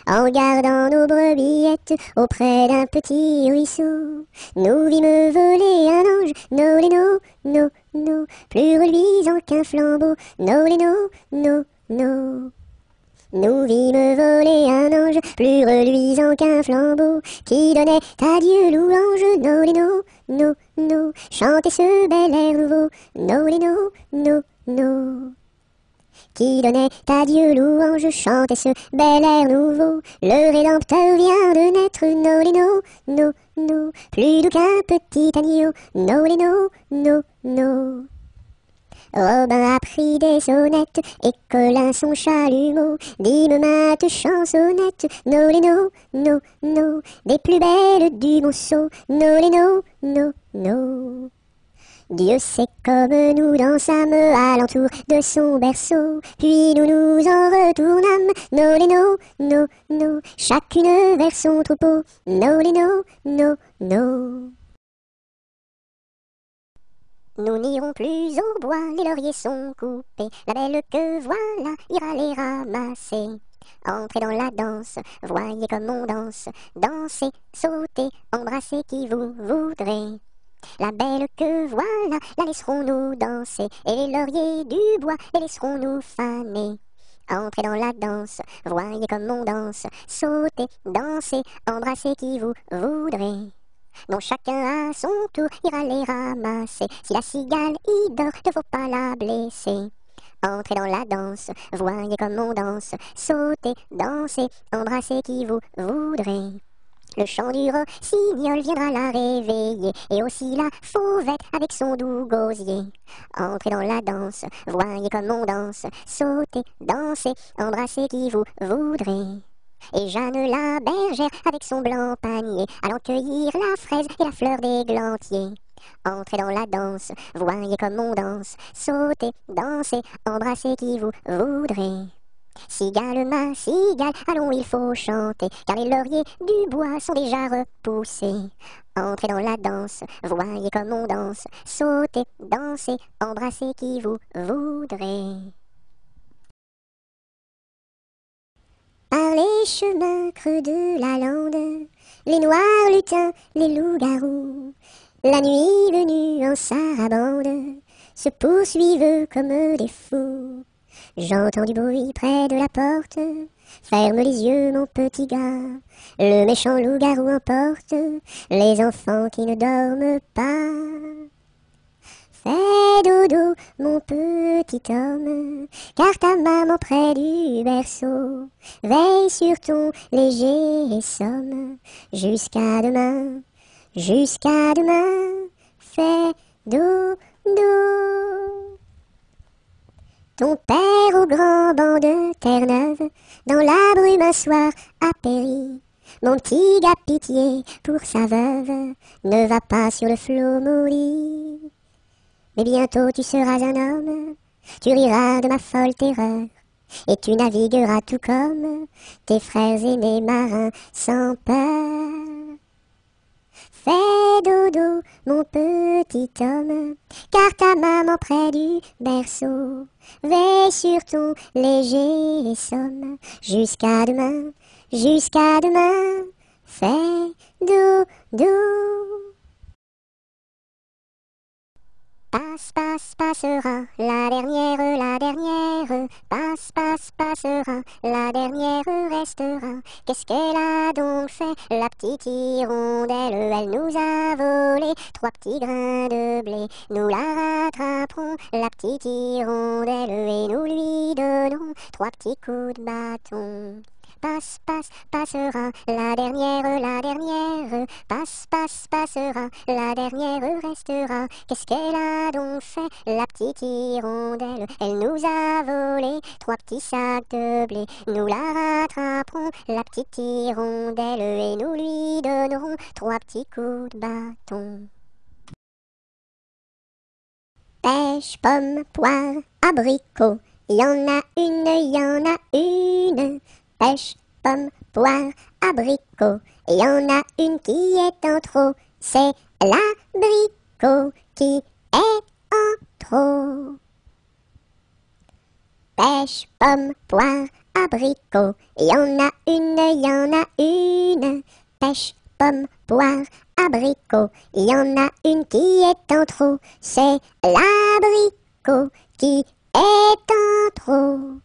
En gardant nos brebillettes auprès d'un petit ruisseau, nous vîmes voler un ange, nos lénos, nos, plus reluisant qu'un flambeau, nos lénos, nos. Nous vîmes voler un ange plus reluisant qu'un flambeau, qui donnait à Dieu louange, nolino, no, no, chantez ce bel air nouveau, nolino, no, no. Qui donnait à Dieu louange, chantez ce bel air nouveau, le Rédempteur vient de naître, nolino, no, no, plus doux qu'un petit agneau, nolino, no, no. Robin a pris des sonnettes, et Colin son chalumeau, dîme mainte chansonnette, nolino, no, no, des plus belles du monceau, nolino, no, no. Dieu sait comme nous dansâmes alentour de son berceau, puis nous nous en retournâmes, nolino, no, no, chacune vers son troupeau, nolino, no, no. Nous n'irons plus au bois, les lauriers sont coupés, la belle que voilà ira les ramasser. Entrez dans la danse, voyez comme on danse, dansez, sautez, embrassez qui vous voudrez. La belle que voilà, la laisserons-nous danser, et les lauriers du bois, les laisserons-nous faner. Entrez dans la danse, voyez comme on danse, sautez, dansez, embrassez qui vous voudrez. Bon, chacun à son tour ira les ramasser. Si la cigale y dort, ne faut pas la blesser. Entrez dans la danse, voyez comme on danse, sautez, dansez, embrassez qui vous voudrez. Le chant du rossignol viendra la réveiller, et aussi la fauvette avec son doux gosier. Entrez dans la danse, voyez comme on danse, sautez, dansez, embrassez qui vous voudrez. Et Jeanne la bergère avec son blanc panier, allant cueillir la fraise et la fleur d'églantier. Entrez dans la danse, voyez comme on danse, sautez, dansez, embrassez qui vous voudrez. Cigale, ma cigale, allons, il faut chanter, car les lauriers du bois sont déjà repoussés. Entrez dans la danse, voyez comme on danse, sautez, dansez, embrassez qui vous voudrez. Par les chemins creux de la lande, les noirs lutins, les loups-garous, la nuit venue en sarabande, se poursuivent comme des fous. J'entends du bruit près de la porte, ferme les yeux mon petit gars, le méchant loup-garou emporte les enfants qui ne dorment pas. Fais dodo, mon petit homme, car ta maman près du berceau veille sur ton léger somme. Jusqu'à demain, fais dodo. Ton père au grand banc de Terre-Neuve, dans la brume un soir a péri. Mon petit gars, pitié pour sa veuve, ne va pas sur le flot maudit. Mais bientôt tu seras un homme, tu riras de ma folle terreur, et tu navigueras tout comme tes frères aînés marins sans peur. Fais dodo, mon petit homme, car ta maman près du berceau veille sur ton léger somme. Jusqu'à demain, fais dodo. Passe, passe, passera, la dernière, passe, passe, passera, la dernière restera. Qu'est-ce qu'elle a donc fait, la petite hirondelle? Elle nous a volé 3 petits grains de blé. Nous la rattraperons, la petite hirondelle, et nous lui donnerons 3 petits coups de bâton. Passe, passe, passera, la dernière, passe, passe, passera, la dernière restera. Qu'est-ce qu'elle a donc fait, la petite hirondelle? Elle nous a volé 3 petits sacs de blé. Nous la rattraperons, la petite hirondelle, et nous lui donnerons 3 petits coups de bâton. Pêche, pomme, poire, abricot, y en a une. Pêche, pomme, poire, abricot, y en a une qui est en trop, c'est l'abricot qui est en trop. Pêche, pomme, poire, abricot, y en a une. Pêche, pomme, poire, abricot, y en a une qui est en trop, c'est l'abricot qui est en trop.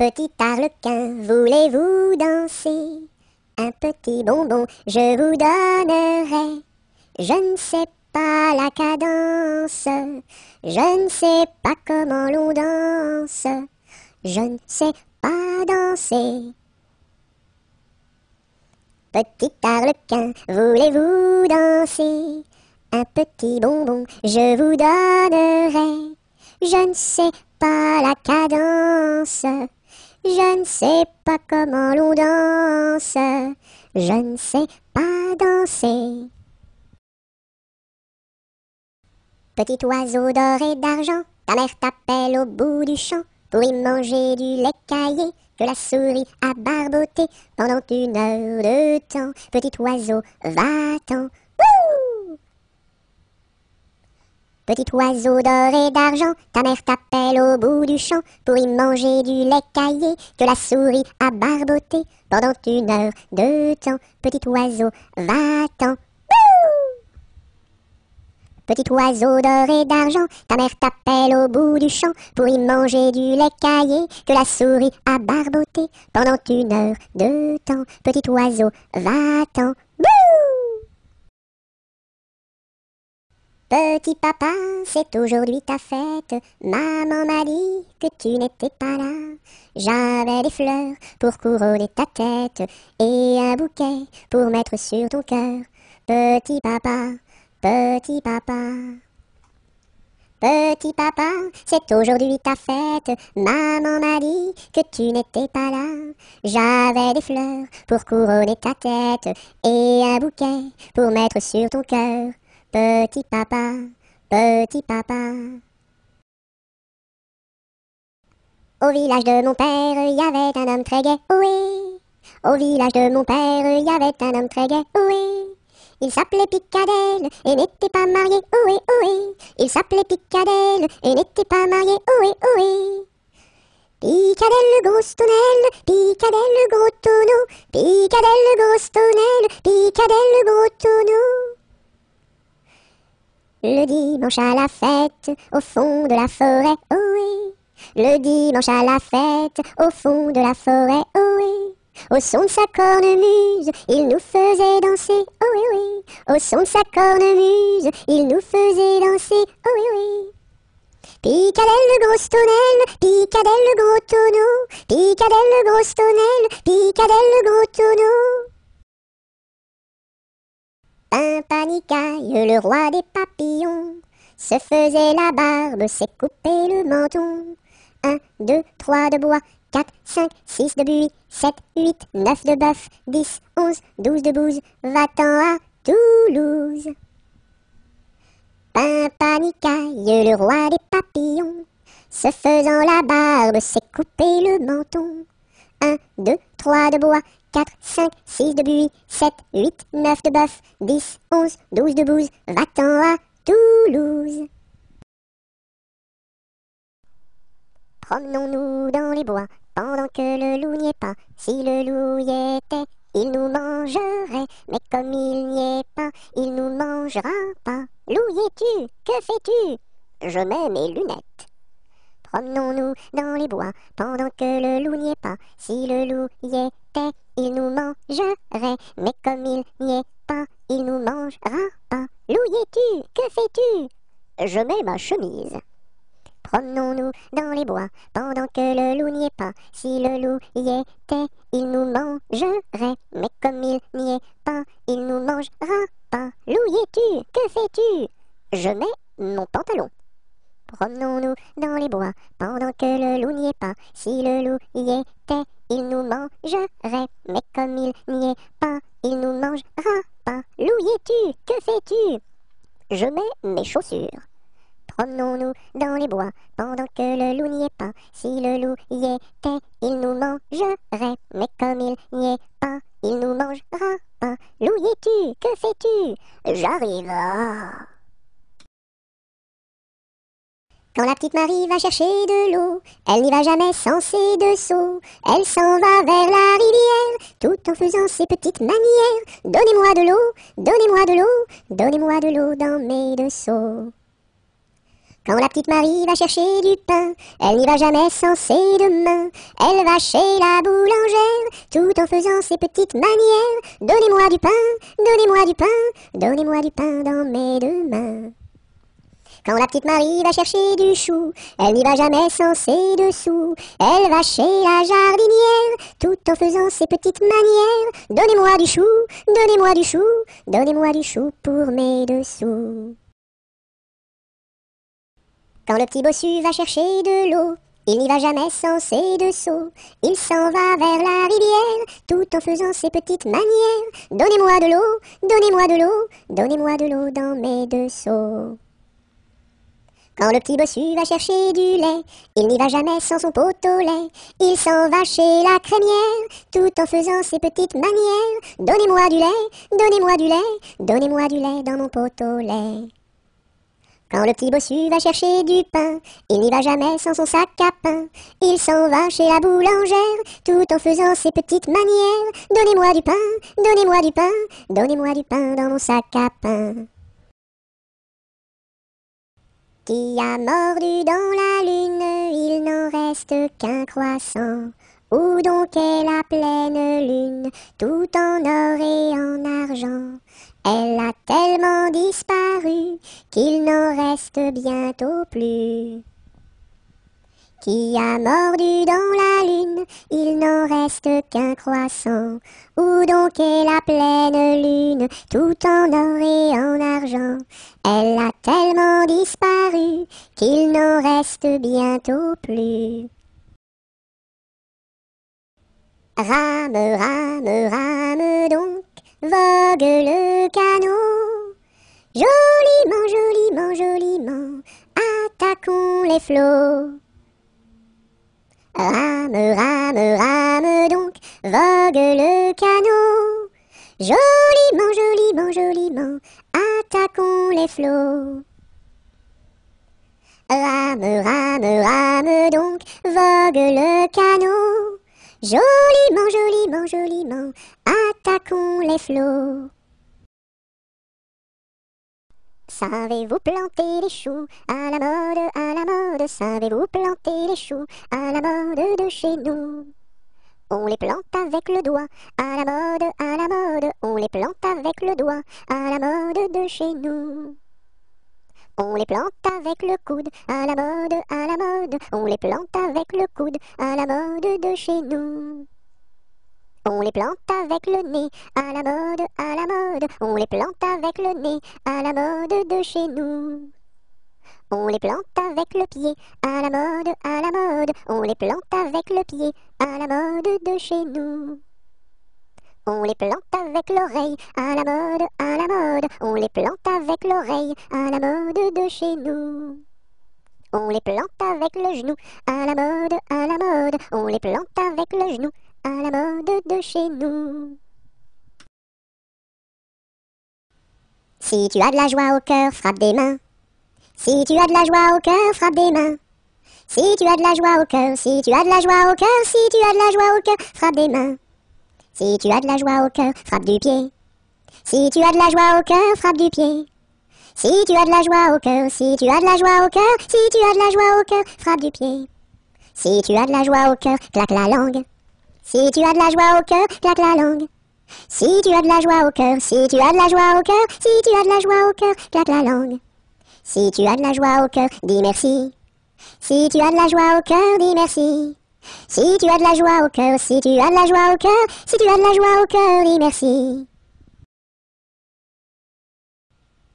Petit arlequin, voulez-vous danser? Un petit bonbon, je vous donnerai. Je ne sais pas la cadence, je ne sais pas comment l'on danse, je ne sais pas danser. Petit arlequin, voulez-vous danser? Un petit bonbon, je vous donnerai. Je ne sais pas la cadence, je ne sais pas comment l'on danse, je ne sais pas danser. Petit oiseau d'or et d'argent, ta mère t'appelle au bout du champ pour y manger du lait caillé que la souris a barboté pendant 1 heure de temps. Petit oiseau, va-t'en. Wouh! Petit oiseau d'or et d'argent, ta mère t'appelle au bout du champ pour y manger du lait caillé que la souris a barboté pendant 1 heure de temps. Petit oiseau, va-t'en. Petit oiseau d'or et d'argent, ta mère t'appelle au bout du champ pour y manger du lait caillé que la souris a barboté pendant 1 heure de temps. Petit oiseau, va-t'en. Bouh! Petit papa, c'est aujourd'hui ta fête. Maman m'a dit que tu n'étais pas là. J'avais des fleurs pour couronner ta tête et un bouquet pour mettre sur ton cœur. Petit papa. Petit papa, petit papa, c'est aujourd'hui ta fête. Maman m'a dit que tu n'étais pas là. J'avais des fleurs pour couronner ta tête et un bouquet pour mettre sur ton cœur. Petit papa, petit papa. Au village de mon père, il y avait un homme très gai, oui. Au village de mon père, il y avait un homme très gai, oui. Il s'appelait Picadelle et n'était pas marié, ohé, ohé. Il s'appelait Picadelle et n'était pas marié, ohé, ohé. Picadelle le gros tonnelle, Picadelle le gros tonneau, Picadelle le gros tonnelle, Picadelle le gros tonneau. Le dimanche à la fête, au fond de la forêt, ohé. Le dimanche à la fête, au fond de la forêt, ohé. Au son de sa cornemuse, il nous faisait danser, oh oui oui. Au son de sa cornemuse, il nous faisait danser, oh oui oui. Picadelle le gros tonnelle, Picadelle le gros tonneau, Picadelle le gros tonnelle, Picadelle le gros tonneau. Pimpanicaille, le roi des papillons, se faisait la barbe, s'est coupé le menton. 1, 2, 3 de bois, 4, 5, 6 de buis, 7, 8, 9 de bœuf, 10, 11, 12 de bouse, va-t'en à Toulouse. Pimpanicaille, le roi des papillons, se faisant la barbe, s'est coupé le menton. 1, 2, 3 de bois, 4, 5, 6 de buis, 7, 8, 9 de bœuf, 10, 11, 12 de bouse, va-t'en à Toulouse. Promenons-nous dans les bois, pendant que le loup n'y est pas. Si le loup y était, il nous mangerait. Mais comme il n'y est pas, il nous mangera pas. Loup y es-tu? Que fais-tu? Je mets mes lunettes. Promenons-nous dans les bois, pendant que le loup n'y est pas. Si le loup y était, il nous mangerait. Mais comme il n'y est pas, il nous mangera pas. Loup y es-tu? Que fais-tu? Je mets ma chemise. Promenons-nous dans les bois, pendant que le loup n'y est pas. Si le loup y était, il nous mangerait. Mais comme il n'y est pas, il nous mangera pas. Loup y es-tu? Que fais-tu? Je mets mon pantalon. Promenons-nous dans les bois, pendant que le loup n'y est pas. Si le loup y était, il nous mangerait. Mais comme il n'y est pas, il nous mangera pas. Loup y es-tu? Que fais-tu? Je mets mes chaussures. Promenons-nous dans les bois, pendant que le loup n'y est pas. Si le loup y était, il nous mangerait. Mais comme il n'y est pas, il nous mangera pas. Loup y es-tu? Que fais-tu? J'arrive. Quand la petite Marie va chercher de l'eau, elle n'y va jamais sans ses 2 seaux. Elle s'en va vers la rivière, tout en faisant ses petites manières. Donnez-moi de l'eau, donnez-moi de l'eau, donnez-moi de l'eau dans mes 2 seaux. Quand la petite Marie va chercher du pain, elle n'y va jamais sans ses deux mains. Elle va chez la boulangère, tout en faisant ses petites manières. Donnez-moi du pain, donnez-moi du pain, donnez-moi du pain dans mes deux mains. Quand la petite Marie va chercher du chou, elle n'y va jamais sans ses dessous. Elle va chez la jardinière, tout en faisant ses petites manières. Donnez-moi du chou, donnez-moi du chou, donnez-moi du chou pour mes dessous. Quand le petit bossu va chercher de l'eau, il n'y va jamais sans ses deux seaux. Il s'en va vers la rivière, tout en faisant ses petites manières. Donnez-moi de l'eau, donnez-moi de l'eau, donnez-moi de l'eau dans mes deux seaux. Quand le petit bossu va chercher du lait, il n'y va jamais sans son pot au lait. Il s'en va chez la crémière, tout en faisant ses petites manières. Donnez-moi du lait, donnez-moi du lait, donnez-moi du lait dans mon pot au lait. Quand le petit bossu va chercher du pain, il n'y va jamais sans son sac à pain. Il s'en va chez la boulangère, tout en faisant ses petites manières. Donnez-moi du pain, donnez-moi du pain, donnez-moi du pain dans mon sac à pain. Qui a mordu dans la lune, il n'en reste qu'un croissant. Où donc est la pleine lune, tout en or et en argent? Elle a tellement disparu qu'il n'en reste bientôt plus. Qui a mordu dans la lune, il n'en reste qu'un croissant. Où donc est la pleine lune, tout en or et en argent? Elle a tellement disparu qu'il n'en reste bientôt plus. Rame, rame, rame donc, vogue le canot. Joliment, joliment, joliment, attaquons les flots. Rame, rame, rame donc, vogue le canot. Joliment, joliment, joliment, attaquons les flots. Rame, rame, rame donc, vogue le canot. Joliment, joliment, joliment, attaquons les flots. Savez-vous planter les choux à la mode, à la mode? Savez-vous planter les choux à la mode de chez nous? On les plante avec le doigt, à la mode, à la mode. On les plante avec le doigt, à la mode de chez nous. On les plante avec le coude, à la mode, à la mode. On les plante avec le coude, à la mode de chez nous. On les plante avec le nez, à la mode, à la mode. On les plante avec le nez, à la mode de chez nous. On les plante avec le pied, à la mode, à la mode. On les plante avec le pied, à la mode de chez nous. On les plante avec l'oreille, à la mode, à la mode. On les plante avec l'oreille, à la mode de chez nous. On les plante avec le genou, à la mode, à la mode. On les plante avec le genou, à la mode de chez nous. Si tu as de la joie au cœur, frappe des mains. Si tu as de la joie au cœur, frappe des mains. Si tu as de la joie au cœur, si tu as de la joie au cœur, si tu as de la joie au cœur, frappe des mains. Si tu as de la joie au cœur, frappe du pied. Si tu as de la joie au cœur, frappe du pied. Si tu as de la joie au cœur, si tu as de la joie au cœur, si tu as de la joie au cœur, frappe du pied. Si tu as de la joie au cœur, claque la langue. Si tu as de la joie au cœur, claque la langue. Si tu as de la joie au cœur, si tu as de la joie au cœur, si tu as de la joie au cœur, claque la langue. Si tu as de la joie au cœur, dis merci. Si tu as de la joie au cœur, dis merci. Si tu as de la joie au cœur, si tu as de la joie au cœur, si tu as de la joie au cœur, dis merci.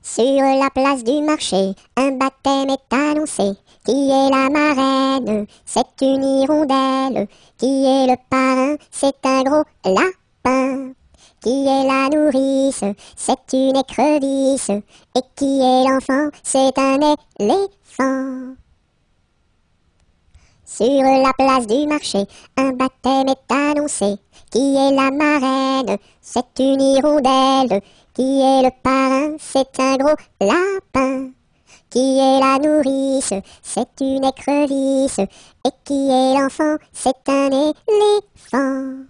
Sur la place du marché, un baptême est annoncé. Qui est la marraine? C'est une hirondelle. Qui est le parrain? C'est un gros lapin. Qui est la nourrice? C'est une écrevisse. Et qui est l'enfant? C'est un éléphant. Sur la place du marché, un baptême est annoncé. Qui est la marraine? C'est une hirondelle. Qui est le parrain? C'est un gros lapin. Qui est la nourrice? C'est une écrevisse. Et qui est l'enfant? C'est un éléphant.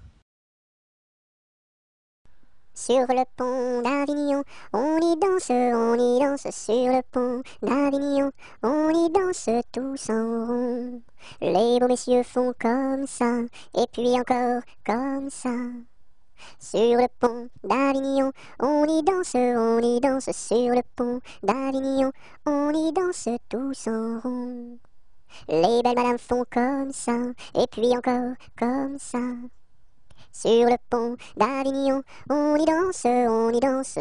Sur le pont d'Avignon, on y danse sur le pont d'Avignon, on y danse tous en rond. Les beaux messieurs font comme ça, et puis encore comme ça. Sur le pont d'Avignon, on y danse sur le pont d'Avignon, on y danse tous en rond. Les belles madames font comme ça, et puis encore comme ça. Sur le pont d'Avignon, on y danse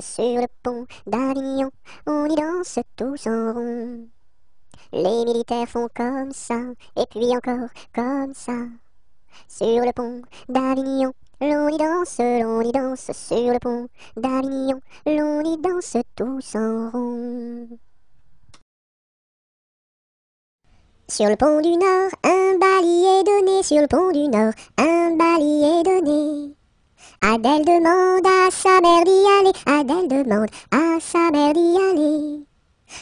sur le pont d'Avignon, on y danse tous en rond. Les militaires font comme ça, et puis encore comme ça. Sur le pont d'Avignon, l'on y danse sur le pont d'Avignon, l'on y danse tous en rond. Sur le pont du Nord, un bailli est donné, sur le pont du Nord, un bailli est donné. Adèle demande à sa mère d'y aller, Adèle demande à sa mère d'y aller.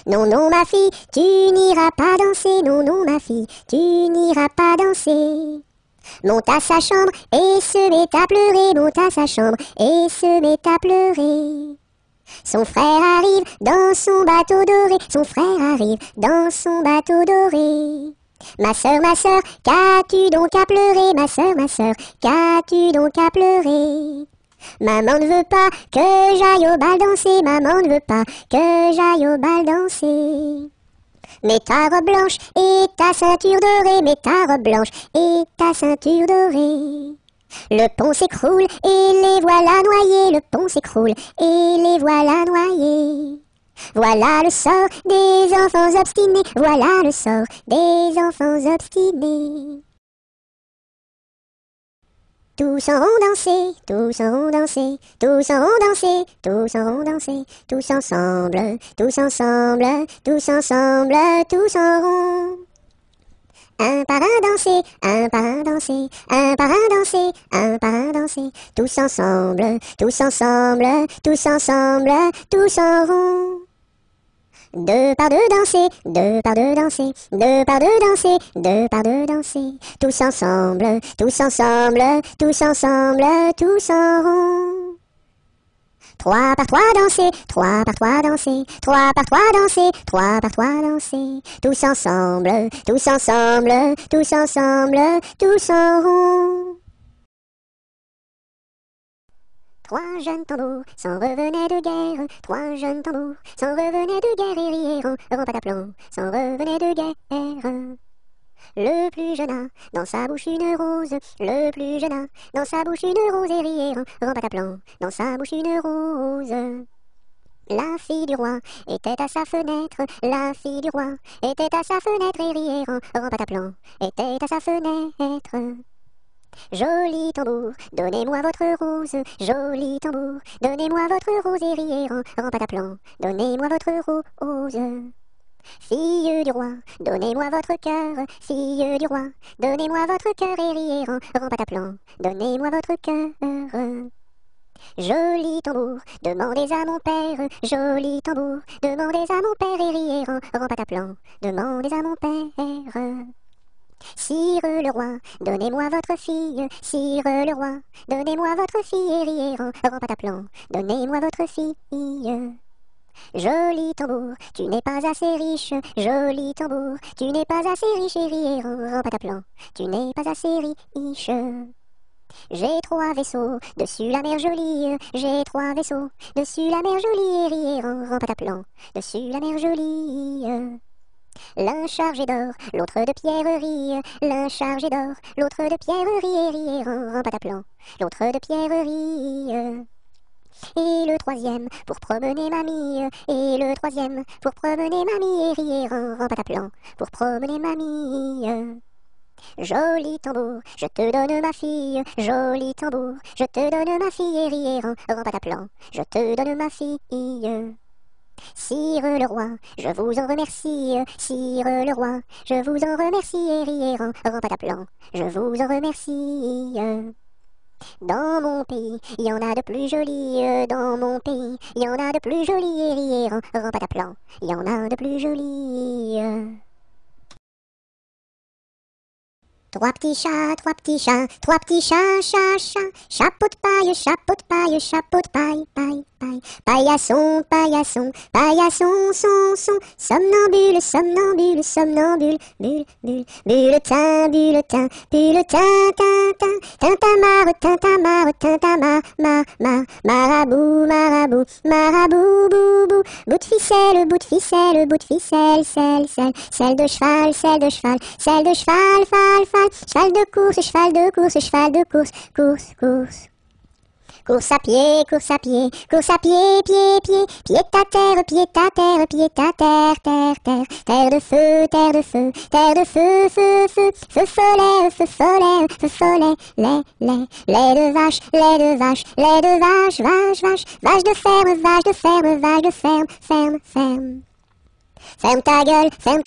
Non, non, ma fille, tu n'iras pas danser, non, non, ma fille, tu n'iras pas danser. Monte à sa chambre et se met à pleurer, monte à sa chambre et se met à pleurer. Son frère arrive dans son bateau doré, son frère arrive dans son bateau doré. Ma sœur, qu'as-tu donc à pleurer, ma sœur, qu'as-tu donc à pleurer? Maman ne veut pas que j'aille au bal danser, maman ne veut pas que j'aille au bal danser. Mets ta robe blanche et ta ceinture dorée, mets ta robe blanche et ta ceinture dorée. Le pont s'écroule et les voilà noyés, le pont s'écroule et les voilà noyés. Voilà le sort des enfants obstinés, voilà le sort des enfants obstinés. Tous en rond danser, tous en rond danser, tous en rond danser, tous en rond danser, tous ensemble, tous ensemble, tous ensemble, tous en rond. Un par un danser, un par un danser, un par un danser, un par un danser, tous ensemble, tous ensemble, tous ensemble, tous en rond. Deux par deux danser, deux par deux danser, deux par deux danser, deux par deux danser, tous ensemble, tous ensemble, tous ensemble, tous en rond. Trois par trois danser, trois par trois danser, trois par trois danser, trois par trois danser, tous ensemble, tous ensemble, tous ensemble, tous en rond. Trois jeunes tambours s'en revenaient de guerre, trois jeunes tambours s'en revenaient de guerre et rieront, pataplan, s'en revenaient de guerre. Le plus jeune a dans sa bouche une rose, le plus jeune a dans sa bouche une rose et rieront, pataplan, dans sa bouche une rose. La fille du roi était à sa fenêtre, la fille du roi était à sa fenêtre et rieront, pataplan, était à sa fenêtre. Joli tambour, donnez-moi votre rose, joli tambour, donnez-moi votre rose et rieront, pataplan, donnez-moi votre rose. Fille du roi, donnez-moi votre cœur, fille du roi, donnez-moi votre cœur et rieront, pataplan, donnez-moi votre cœur. Joli tambour, demandez à mon père, joli tambour, demandez à mon père et rieront, pataplan, demandez à mon père. Sire le roi, donnez-moi votre fille, sire le roi, donnez-moi votre fille et rieront, pataplan, donnez-moi votre fille. Joli tambour, tu n'es pas assez riche, joli tambour, tu n'es pas assez riche et rieront, pataplan, tu n'es pas assez riche. J'ai trois vaisseaux dessus la mer jolie, j'ai trois vaisseaux dessus la mer jolie et rieront, pataplan, dessus la mer jolie. L'un chargé d'or, l'autre de pierreries, l'un chargé d'or, l'autre de pierreries et rieront, pataplan, l'autre de pierreries. Et le troisième pour promener mamie, et le troisième pour promener mamie et rieront, pataplan, pour promener mamie. Joli tambour, je te donne ma fille, joli tambour, je te donne ma fille et rieront, pataplan, je te donne ma fille. Sire le roi, je vous en remercie, sire le roi, je vous en remercie et rieront, pataplan, je vous en remercie. Dans mon pays, il y en a de plus jolis, dans mon pays, il y en a de plus jolis et rieront, pataplan, il y en a de plus jolis. Trois petits chats, chat, chat. Chapeau de paille, paille, paille. Paillasson, paillasson, son. Somnambule, bulletin, tintamarre, marabout, boubou. Bout de ficelle, selle de cheval, cheval de course. Course à pied, pied à terre, terre de feu, feu follet, lait de vache, vache de ferme. Ferme ta gueule, gueule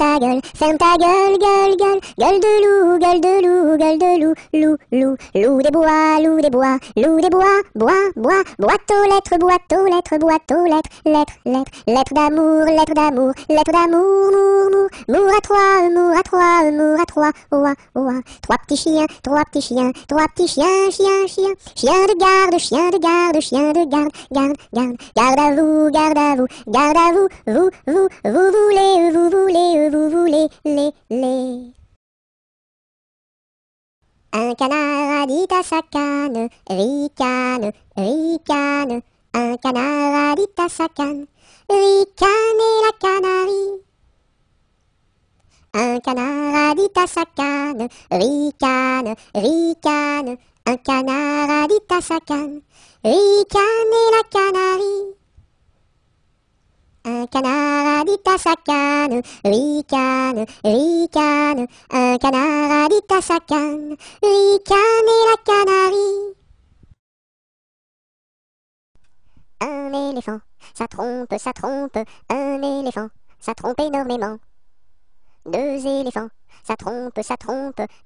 de loup des bois, boîte aux lettres, lettres d'amour, mour à trois, oua, trois petits chiens, chien de garde à vous, vous voulez, les. Un canard a dit à sa canne, ricane. Un canard a dit à sa canne, ricane et la canarie. Un canard a dit à sa canne, ricane. Un canard a dit à sa canne, ricane et la canarie. Un canard a dit à sa canne, ricane. Un canard a dit à sa canne, ricane et la canarie. Un éléphant, ça trompe. Un éléphant, ça trompe énormément. Deux éléphants, ça trompe.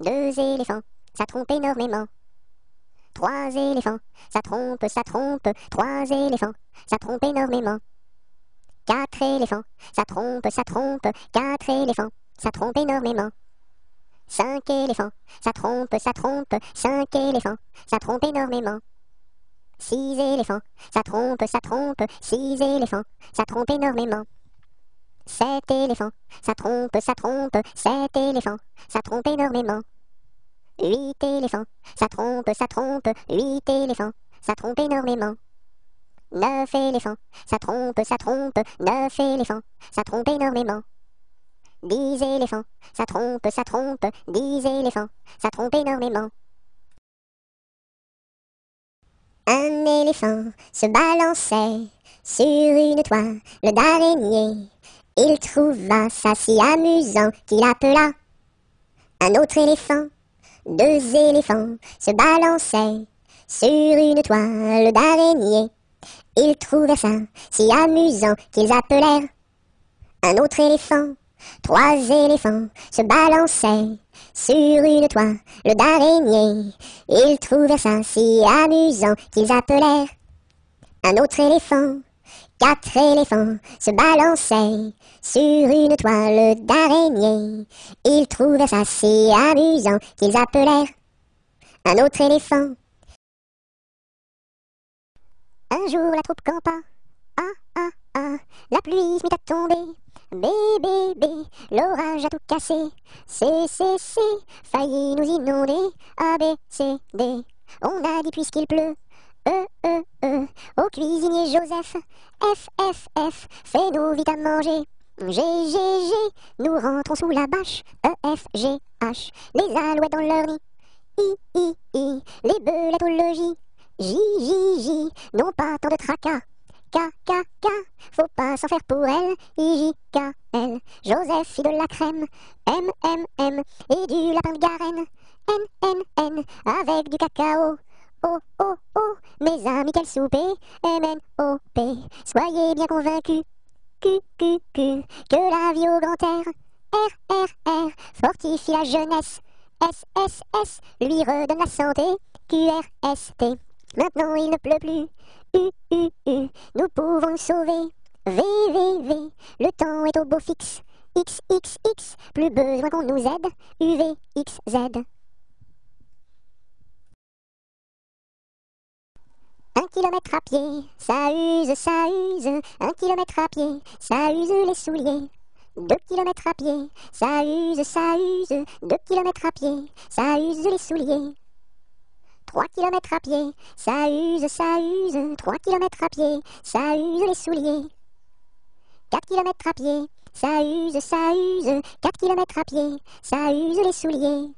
Deux éléphants, ça trompe énormément. Trois éléphants, ça trompe. Trois éléphants, ça trompe énormément. Quatre éléphants, ça trompe. Quatre éléphants, ça trompe énormément. Cinq éléphants, ça trompe. Cinq éléphants, ça trompe énormément. Six éléphants, ça trompe. Six éléphants, ça trompe énormément. Sept éléphants, ça trompe. Sept éléphants, ça trompe énormément. Huit éléphants, ça trompe. Huit éléphants, ça trompe énormément. Neuf éléphants, ça trompe. Neuf éléphants, ça trompe énormément. 10 éléphants, ça trompe. 10 éléphants, ça trompe énormément. Un éléphant se balançait sur une toile d'araignée. Il trouva ça si amusant qu'il appela un autre éléphant. Deux éléphants se balançaient sur une toile d'araignée. Ils trouvaient ça si amusant qu'ils appelèrent un autre éléphant. Trois éléphants se balançaient sur une toile d'araignée. Ils trouvaient ça si amusant qu'ils appelèrent un autre éléphant. Quatre éléphants se balançaient sur une toile d'araignée. Ils trouvaient ça si amusant qu'ils appelèrent un autre éléphant. Un jour la troupe campa, la pluie se mit à tomber. Bé, l'orage a tout cassé. C, failli nous inonder. A, B, C, D. On a dit puisqu'il pleut. E, au cuisinier Joseph. F, fais-nous vite à manger. G, nous rentrons sous la bâche. E, F, G, H, les alouettes dans leur nid. I, les belettes au logis. J, non pas tant de tracas. K, faut pas s'en faire pour elle. I, K, L, Joseph fit de la crème. M, et du lapin de Garenne. N, avec du cacao. O, mes amis, quel souper. M-N-O-P, soyez bien convaincus. Q, que la vie au grand air. R, fortifie la jeunesse. S, lui redonne la santé. Q-R-S-T, maintenant il ne pleut plus. U, nous pouvons nous sauver. V, le temps est au beau fixe. X, plus besoin qu'on nous aide. U, V, X, Z, 1 kilomètre à pied, ça use, ça use. 1 kilomètre à pied, ça use les souliers. 2 kilomètres à pied, ça use, ça use. 2 kilomètres à pied, ça use les souliers. 3 kilomètres à pied, ça use, ça use. 3 kilomètres à pied, ça use les souliers. 4 kilomètres à pied, ça use, ça use. 4 kilomètres à pied, ça use les souliers.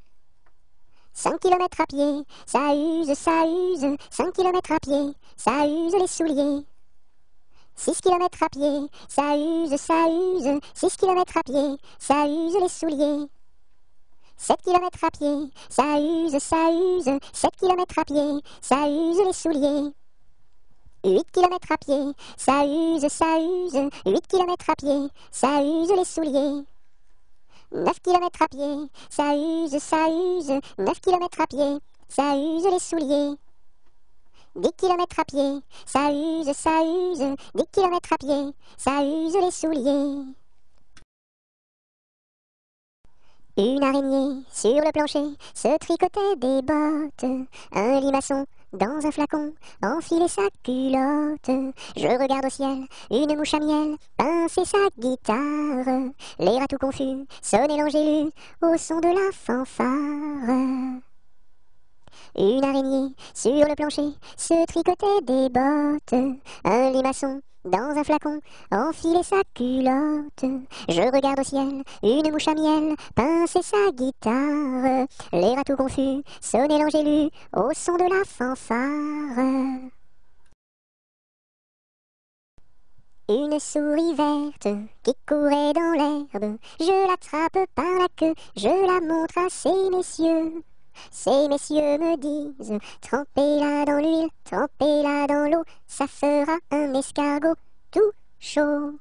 5 kilomètres à pied, ça use, ça use. 5 kilomètres à pied, ça use les souliers. 6 kilomètres à pied, ça use, ça use. 6 kilomètres à pied, ça use les souliers. 7 kilomètres à pied, ça use, ça use. 7 kilomètres à pied, ça use les souliers. 8 kilomètres à pied, ça use, ça use. 8 kilomètres à pied, ça use les souliers. 9 kilomètres à pied, ça use, ça use. 9 kilomètres à pied, ça use les souliers. 10 kilomètres à pied, ça use, ça use. 10 kilomètres à pied, ça use les souliers. Une araignée sur le plancher se tricotait des bottes. Un limaçon dans un flacon enfilait sa culotte. Je regarde au ciel, une mouche à miel pincer sa guitare. L'air à tout confus sonnait l'angélus au son de la fanfare. Une araignée sur le plancher se tricotait des bottes. Un limaçon dans un flacon enfilait sa culotte. Je regarde au ciel, une mouche à miel pincer sa guitare. L'air à tout confus sonnait l'angélus au son de la fanfare. Une souris verte qui courait dans l'herbe. Je l'attrape par la queue, je la montre à ces messieurs. Ces messieurs me disent, trempez-la dans l'huile, trempez-la dans l'eau, ça fera un escargot tout chaud.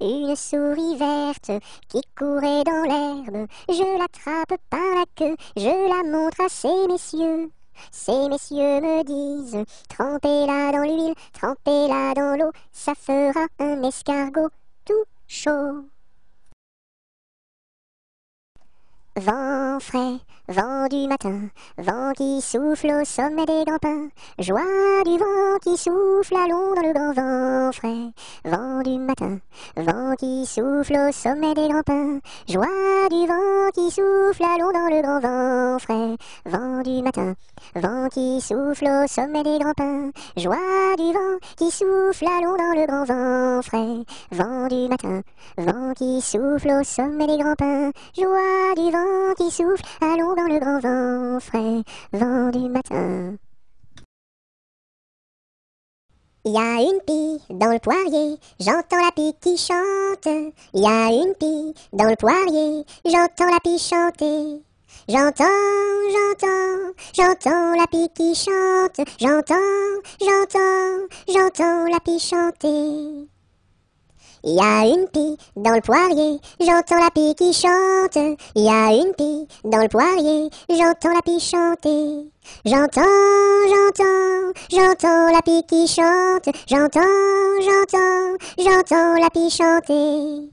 Une souris verte qui courait dans l'herbe, je l'attrape par la queue, je la montre à ces messieurs. Ces messieurs me disent, trempez-la dans l'huile, trempez-la dans l'eau, ça fera un escargot tout chaud. Vent frais, vent du matin, vent qui souffle au sommet des grands pins, joie du vent qui souffle, allons dans le grand vent frais. Vent du matin, vent qui souffle au sommet des grands pins, joie du vent qui souffle, allons dans le grand vent frais. Vent du matin, vent qui souffle au sommet des grands pins, joie du vent qui souffle, allons dans le grand vent frais. Vent du matin, vent qui souffle au sommet des grands pins, joie du vent qui souffle, allons dans le grand vent frais, vent du matin. Il y a une pie dans le poirier, j'entends la pie qui chante. Il y a une pie dans le poirier, j'entends la pie chanter. J'entends la pie qui chante. J'entends la pie chanter. Il y a une pie dans le poirier, j'entends la pie qui chante. Il y a une pie dans le poirier, j'entends la pie chanter. J'entends la pie qui chante. J'entends la pie chanter.